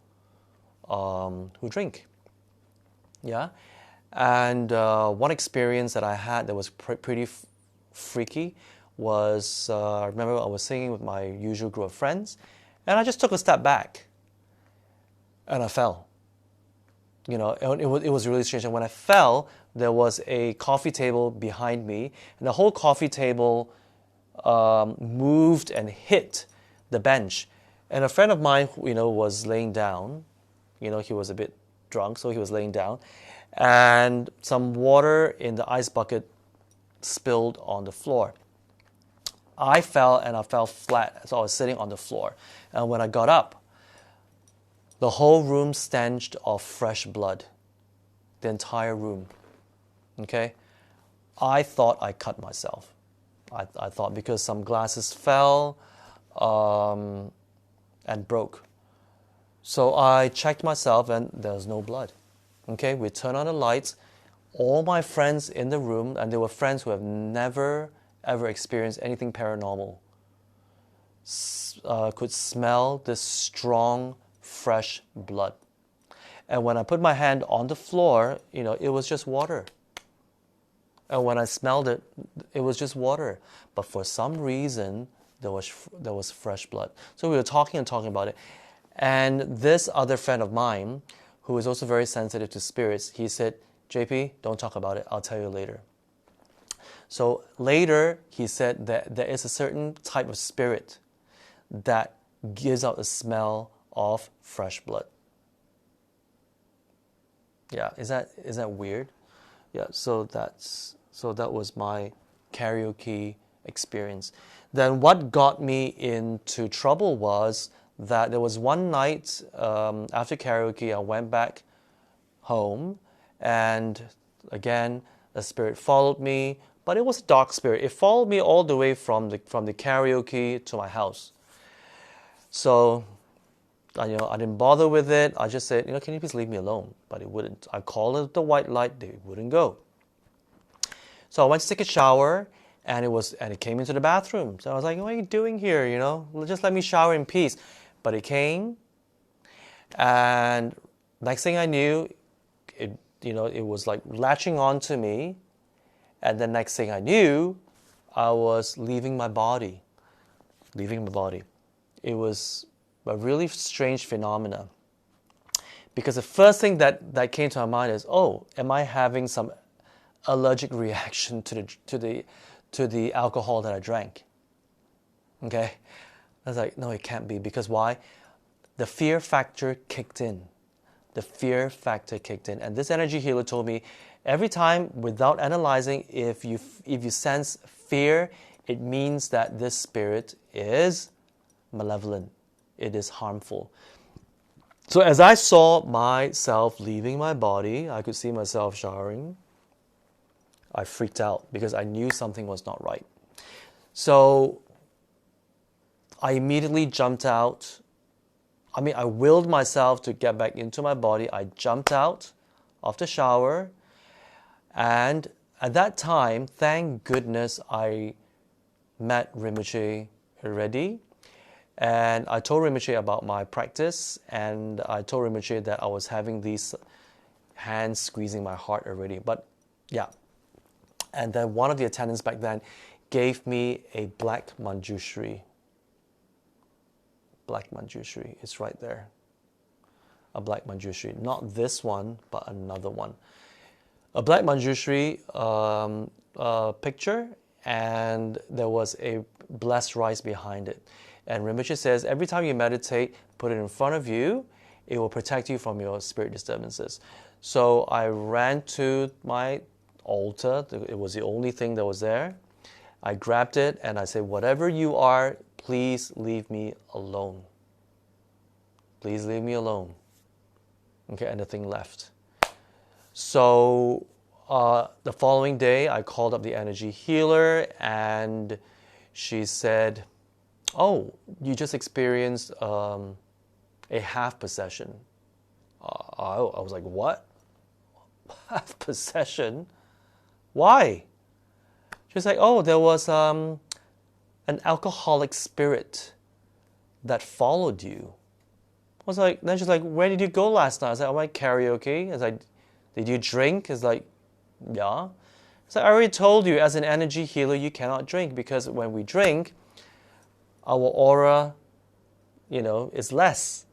who drink. Yeah? And one experience that I had that was pretty freaky was, I remember I was singing with my usual group of friends, and I just took a step back, and I fell. It was really strange. And when I fell, there was a coffee table behind me, and the whole coffee table moved and hit the bench. And a friend of mine, was laying down. He was a bit drunk, so he was laying down, and some water in the ice bucket spilled on the floor. I fell, and I fell flat, so I was sitting on the floor. And when I got up, the whole room stench of fresh blood. The entire room. Okay? I thought I cut myself. I thought because some glasses fell and broke. So I checked myself, and there was no blood. Okay? We turned on the lights. All my friends in the room, and they were friends who have never ever experienced anything paranormal, could smell this strong, fresh blood. And when I put my hand on the floor, it was just water. And when I smelled it, it was just water. But for some reason, there was fresh blood. So we were talking about it. And this other friend of mine, who is also very sensitive to spirits, he said, JP, don't talk about it. I'll tell you later. So later, he said that there is a certain type of spirit that gives out a smell of fresh blood. Yeah, is that weird? Yeah, so that was my karaoke experience. Then what got me into trouble was that there was one night after karaoke, I went back home, and again, a spirit followed me, but it was a dark spirit. It followed me all the way from the karaoke to my house. So, I didn't bother with it. I just said, can you please leave me alone? But it wouldn't. I called it the white light. They wouldn't go. So I went to take a shower, and it came into the bathroom. So I was like, what are you doing here? Just let me shower in peace. But it came, and next thing I knew, it was like latching onto me, and the next thing I knew, I was leaving my body. It was a really strange phenomena, because the first thing that came to my mind is, am I having some allergic reaction to the alcohol that I drank? Okay, I was like, no, it can't be, because why? The fear factor kicked in. And this energy healer told me, every time, without analyzing, if you sense fear, it means that this spirit is malevolent. It is harmful. So as I saw myself leaving my body, I could see myself showering, I freaked out because I knew something was not right. So I immediately jumped out. I willed myself to get back into my body. I jumped out of the shower. And at that time, thank goodness, I met Rinpoche already. And I told Rinpoche about my practice. And I told Rinpoche that I was having these hands squeezing my heart already. But yeah. And then one of the attendants back then gave me a black manjushri. Black manjushri, it's right there. A black manjushri, not this one, but another one. A black manjushri picture, and there was a blessed rice behind it. And Rinpoche says, every time you meditate, put it in front of you, it will protect you from your spirit disturbances. So I ran to my altar. It was the only thing that was there. I grabbed it and I said, whatever you are, please leave me alone. Please leave me alone. Okay, and the thing left. So the following day, I called up the energy healer, and she said, you just experienced a half possession. I was like, what? Half possession? Why? She's like, there was an alcoholic spirit that followed you. I was like, then she's like, where did you go last night? I was like, I went karaoke. I was like, did you drink? It's like, yeah. So I already told you, as an energy healer, you cannot drink, because when we drink, our aura, is less.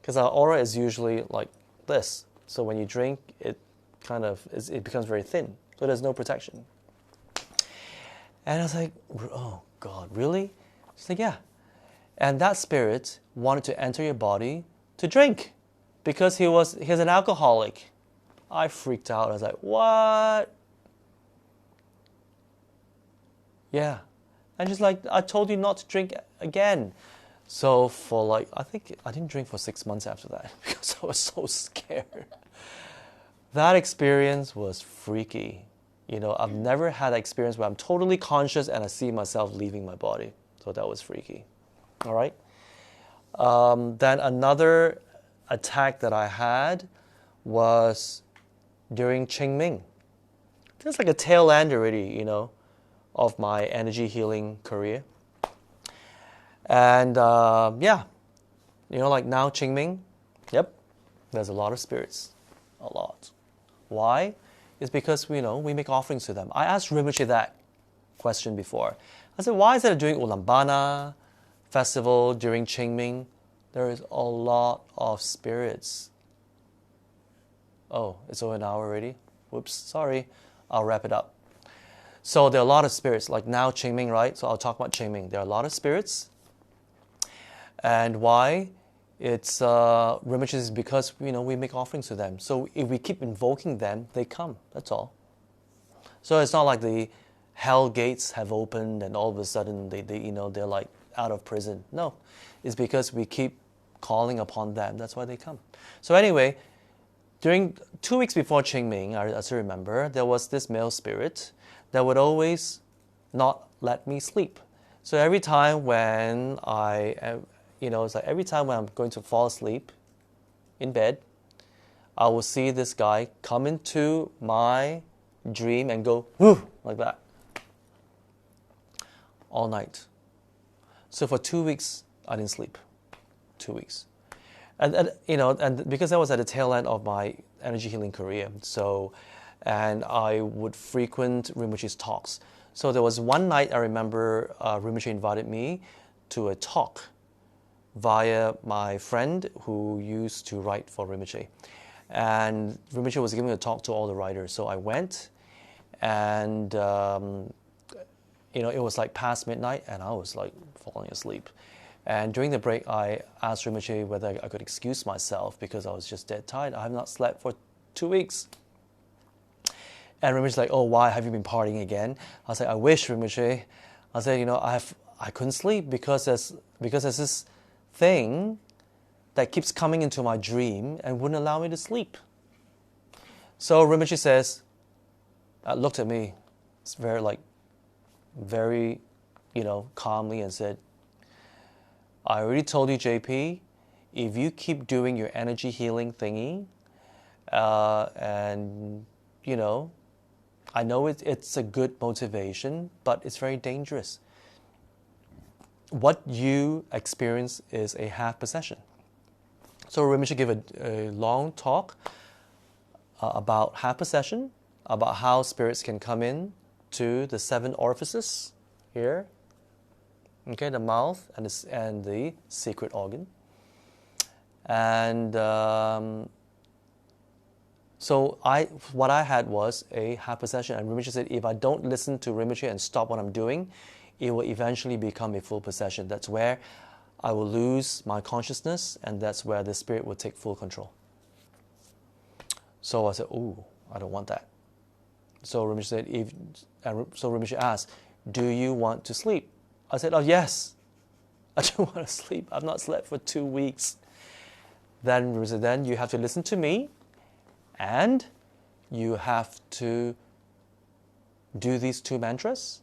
Because our aura is usually like this. So when you drink, it becomes very thin. So there's no protection. And I was like, oh God, really? She's like, yeah. And that spirit wanted to enter your body to drink, because he's an alcoholic. I freaked out. I was like, what? Yeah. And she's like, I told you not to drink again. So for I think I didn't drink for 6 months after that, because I was so scared. That experience was freaky. I've never had an experience where I'm totally conscious and I see myself leaving my body. So that was freaky. All right. Then another attack that I had was during Qingming. It's like a tail end already, of my energy healing career. And like now Qingming, yep, there's a lot of spirits, a lot. Why? It's because we make offerings to them. I asked Rinpoche that question before. I said, why is it during Ulambana festival, during Qingming, there is a lot of spirits? Oh, it's over an hour already? Whoops, sorry. I'll wrap it up. So there are a lot of spirits, like now Qingming, right? So I'll talk about Qingming. There are a lot of spirits. And why? It's Rinpoche is because we make offerings to them. So if we keep invoking them, they come. That's all. So it's not like the hell gates have opened and all of a sudden they're like out of prison. No, it's because we keep calling upon them. That's why they come. So anyway, during 2 weeks before Qingming, I still remember, there was this male spirit that would always not let me sleep. So every time when it's like every time when I'm going to fall asleep in bed, I will see this guy come into my dream and go, whoo, like that. All night. So for 2 weeks, I didn't sleep. 2 weeks. And because that was at the tail end of my energy healing career, and I would frequent Rinpoche's talks. So there was one night I remember Rinpoche invited me to a talk via my friend who used to write for Rinpoche. And Rinpoche was giving a talk to all the writers. So I went, and it was like past midnight, and I was like falling asleep. And during the break, I asked Rinpoche whether I could excuse myself because I was just dead tired. I have not slept for 2 weeks. And Rinpoche's like, oh, why have you been partying again? I was like, I wish, Rinpoche. I said, I couldn't sleep because there's this thing that keeps coming into my dream and wouldn't allow me to sleep. So Rinpoche says, looked at me, it's very, calmly and said, I already told you, JP, if you keep doing your energy healing thingy, I know it's a good motivation, but it's very dangerous. What you experience is a half possession. So Rinpoche gave a long talk about half possession, about how spirits can come in to the 7 orifices here, okay, the mouth and the secret organ. And so what I had was a half possession, and Rinpoche said, if I don't listen to Rinpoche and stop what I'm doing, it will eventually become a full possession. That's where I will lose my consciousness, and that's where the spirit will take full control. So I said, ooh, I don't want that. So Rinpoche asked, do you want to sleep? I said, oh yes, I do want to sleep. I've not slept for 2 weeks. Then Rinpoche said, then you have to listen to me, and you have to do these 2 mantras.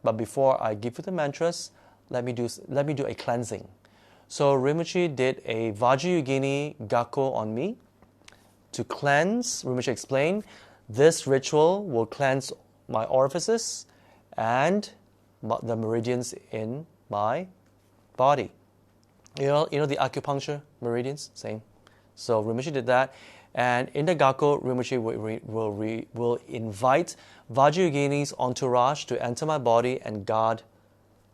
But before I give you the mantras, let me do a cleansing. So Rinpoche did a Vajrayogini Gakko on me to cleanse. Rinpoche explained, this ritual will cleanse my orifices and the meridians in my body. You know the acupuncture meridians? Same. So Rinpoche did that. And in the Gakko, Rinpoche will invite Vajrayogini's entourage to enter my body and guard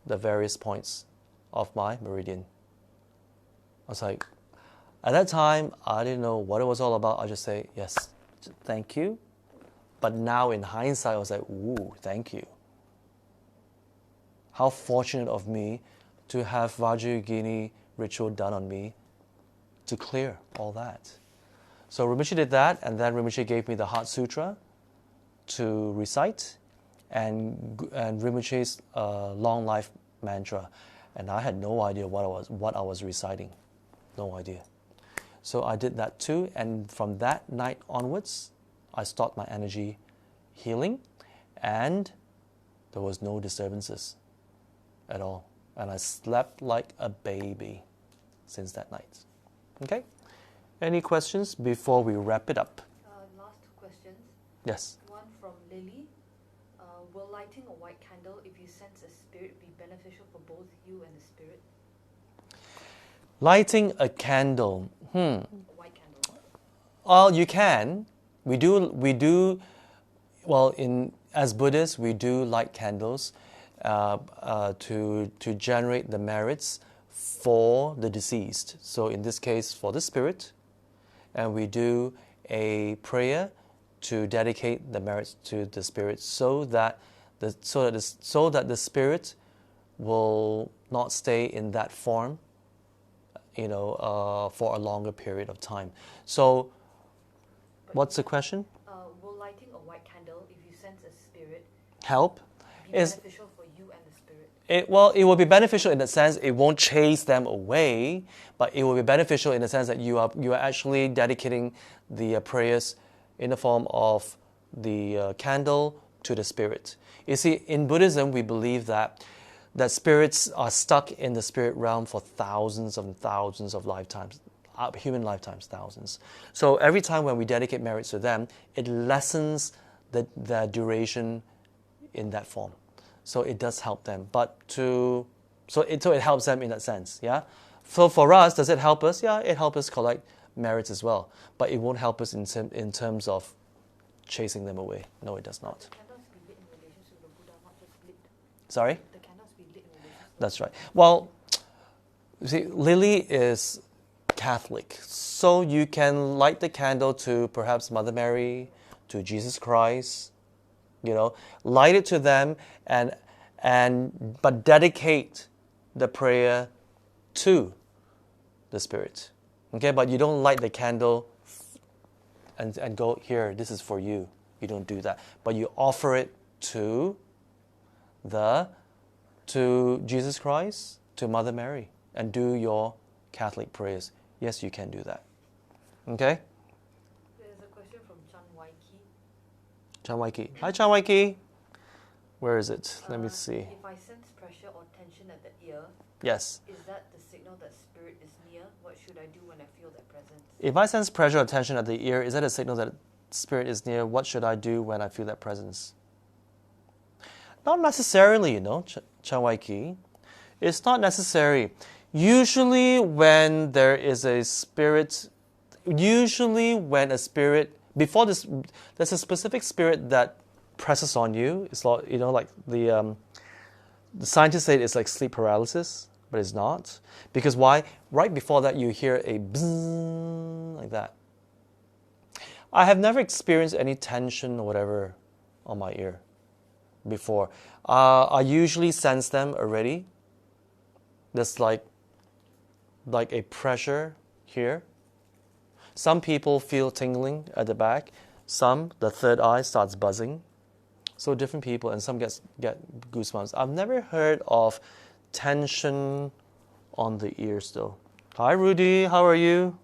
the various points of my meridian. I was like, at that time, I didn't know what it was all about. I just say, yes, thank you. But now in hindsight, I was like, ooh, thank you. How fortunate of me to have Vajrayogini ritual done on me to clear all that. So Rinpoche did that, and then Rinpoche gave me the Heart Sutra to recite, and Rinpoche's long life mantra, and I had no idea what I was reciting, no idea. So I did that too, and from that night onwards, I stopped my energy healing, and there was no disturbances at all, and I slept like a baby since that night. Okay. Any questions before we wrap it up? Last 2 questions. Yes. One from Lily. Will lighting a white candle, if you sense a spirit, be beneficial for both you and the spirit? Lighting a candle. A white candle. Well, you can. We do. Well, as Buddhists, we do light candles to generate the merits for the deceased. So in this case, for the spirit. And we do a prayer to dedicate the merits to the spirit, so that the spirit will not stay in that form, for a longer period of time. So, what's the question? Will lighting a white candle, if you sense a spirit, Help? It's, beneficial for you and the spirit. it will be beneficial in the sense it won't chase them away, but it will be beneficial in the sense that you are actually dedicating the prayers in the form of the candle to the spirit. You see, in Buddhism, we believe that spirits are stuck in the spirit realm for thousands and thousands of lifetimes, human lifetimes, thousands. So every time when we dedicate merits to them, it lessens the duration in that form. So it does help them, so it helps them in that sense, yeah. So for us, does it help us? Yeah, it helps us collect merits as well, but it won't help us in terms of chasing them away. No, it does not. The candles be lit in relation to the Buddha, not just lit. Sorry? The candles be lit in relation to That's right. Well, you see, Lily is Catholic, so you can light the candle to perhaps Mother Mary, to Jesus Christ, light it to them, but dedicate the prayer to the spirit. Okay, but you don't light the candle and go, here, this is for you. You don't do that. But you offer it to Jesus Christ, to Mother Mary, and do your Catholic prayers. Yes, you can do that. Okay? There's a question from Chan Waiki. Chan Waiki. Hi, Chan Waiki. Where is it? Let me see. If I sense pressure or tension at the ear, Yes. is that the signal that spirit is near? What should I do when I feel that presence? If I sense pressure or tension at the ear, is that a signal that spirit is near? What should I do when I feel that presence? Not necessarily, Chan Waiki. It's not necessary. Usually when there is a spirit, before this, there's a specific spirit that presses on you. It's like, like the scientists say it's like sleep paralysis, but it's not. Because why? Right before that, you hear a bzzz like that. I have never experienced any tension or whatever on my ear before. I usually sense them already. There's like a pressure here. Some people feel tingling at the back. Some, the third eye starts buzzing. So different people, and some get goosebumps. I've never heard of tension on the ears though. Hi Rudy, how are you?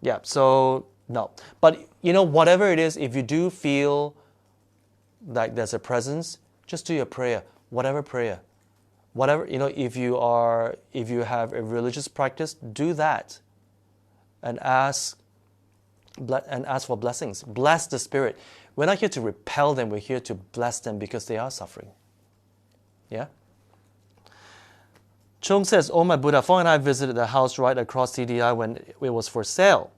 Yeah, so no. But whatever it is, if you do feel like there's a presence, just do your prayer. Whatever prayer. Whatever, if you have a religious practice, do that. And ask for blessings. Bless the spirit. We're not here to repel them, we're here to bless them because they are suffering. Yeah? Chung says, oh my Buddha, Thong and I visited the house right across TDI when it was for sale.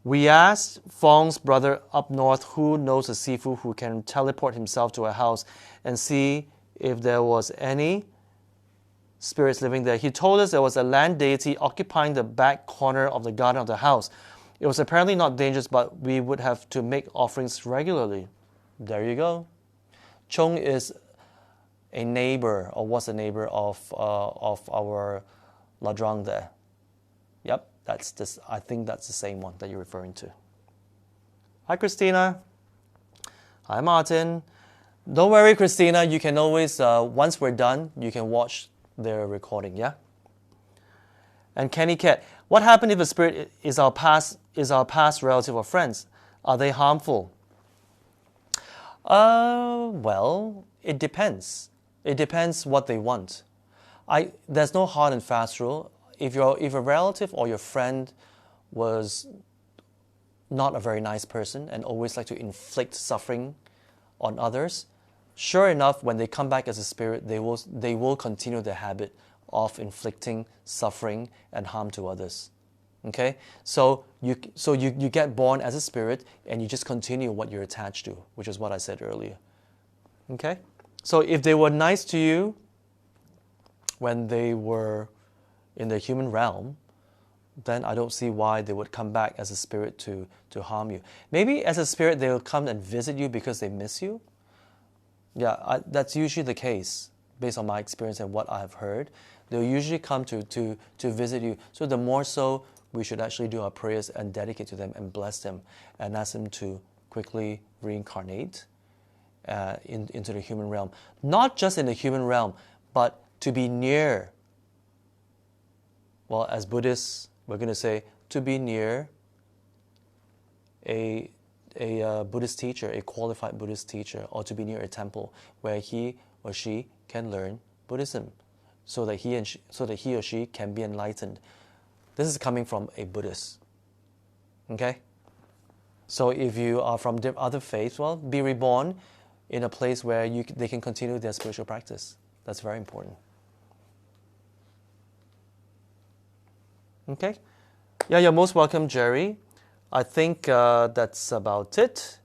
We asked Thong's brother up north who knows a sifu who can teleport himself to a house and see if there was any spirits living there. He told us there was a land deity occupying the back corner of the garden of the house. It was apparently not dangerous, but we would have to make offerings regularly. There you go. Chung is a neighbor, or was a neighbor of our Ladrang there. Yep, that's this. I think that's the same one that you're referring to. Hi, Christina. Hi, Martin. Don't worry, Christina. You can always, once we're done, you can watch their recording, yeah? And Kenny Cat, what happened if a spirit is our past relative or friends? Are they harmful? Well, it depends. It depends what they want. There's no hard and fast rule. If a relative or your friend was not a very nice person and always like to inflict suffering on others, sure enough, when they come back as a spirit, they will continue their habit of inflicting suffering and harm to others. Okay? So you get born as a spirit and you just continue what you're attached to, which is what I said earlier. Okay? So if they were nice to you when they were in the human realm, then I don't see why they would come back as a spirit to harm you. Maybe as a spirit they will come and visit you because they miss you. Yeah, that's usually the case based on my experience and what I have heard. They'll usually come to visit you. So the more so, we should actually do our prayers and dedicate to them and bless them and ask them to quickly reincarnate into the human realm. Not just in the human realm, but to be near. Well, as Buddhists, we're going to say to be near a Buddhist teacher, a qualified Buddhist teacher, or to be near a temple where he or she can learn Buddhism, so that he or she can be enlightened. This is coming from a Buddhist. Okay? So if you are from other faiths, well, be reborn in a place where they can continue their spiritual practice. That's very important. Okay? Yeah, you're most welcome, Jerry. I think that's about it.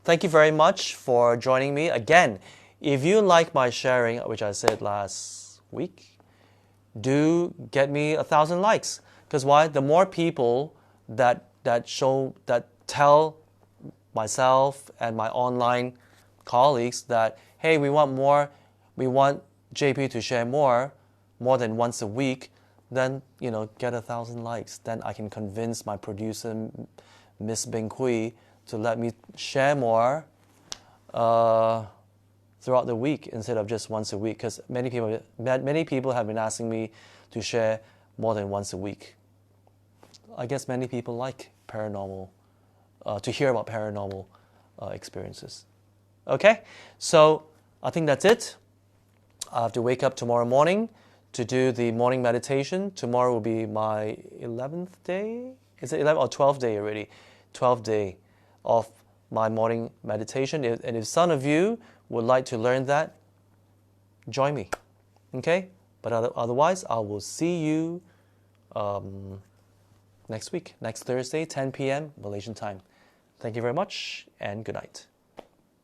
Thank you very much for joining me. Again, if you like my sharing, which I said last week, do get me 1,000 likes. Because why? The more people that tell myself and my online colleagues that, hey, we want JP to share more than once a week, then, get 1,000 likes. Then I can convince my producer, Miss Bing Hui, to let me share more throughout the week instead of just once a week. Because many people have been asking me to share more than once a week. I guess many people like paranormal, to hear about paranormal experiences. Okay, so I think that's it. I have to wake up tomorrow morning to do the morning meditation. Tomorrow will be my 11th day. Is it 11th or 12th day already? 12th day of my morning meditation. And if some of you would like to learn that, join me. Okay? But otherwise, I will see you next week, next Thursday, 10 p.m. Malaysian time. Thank you very much, and good night.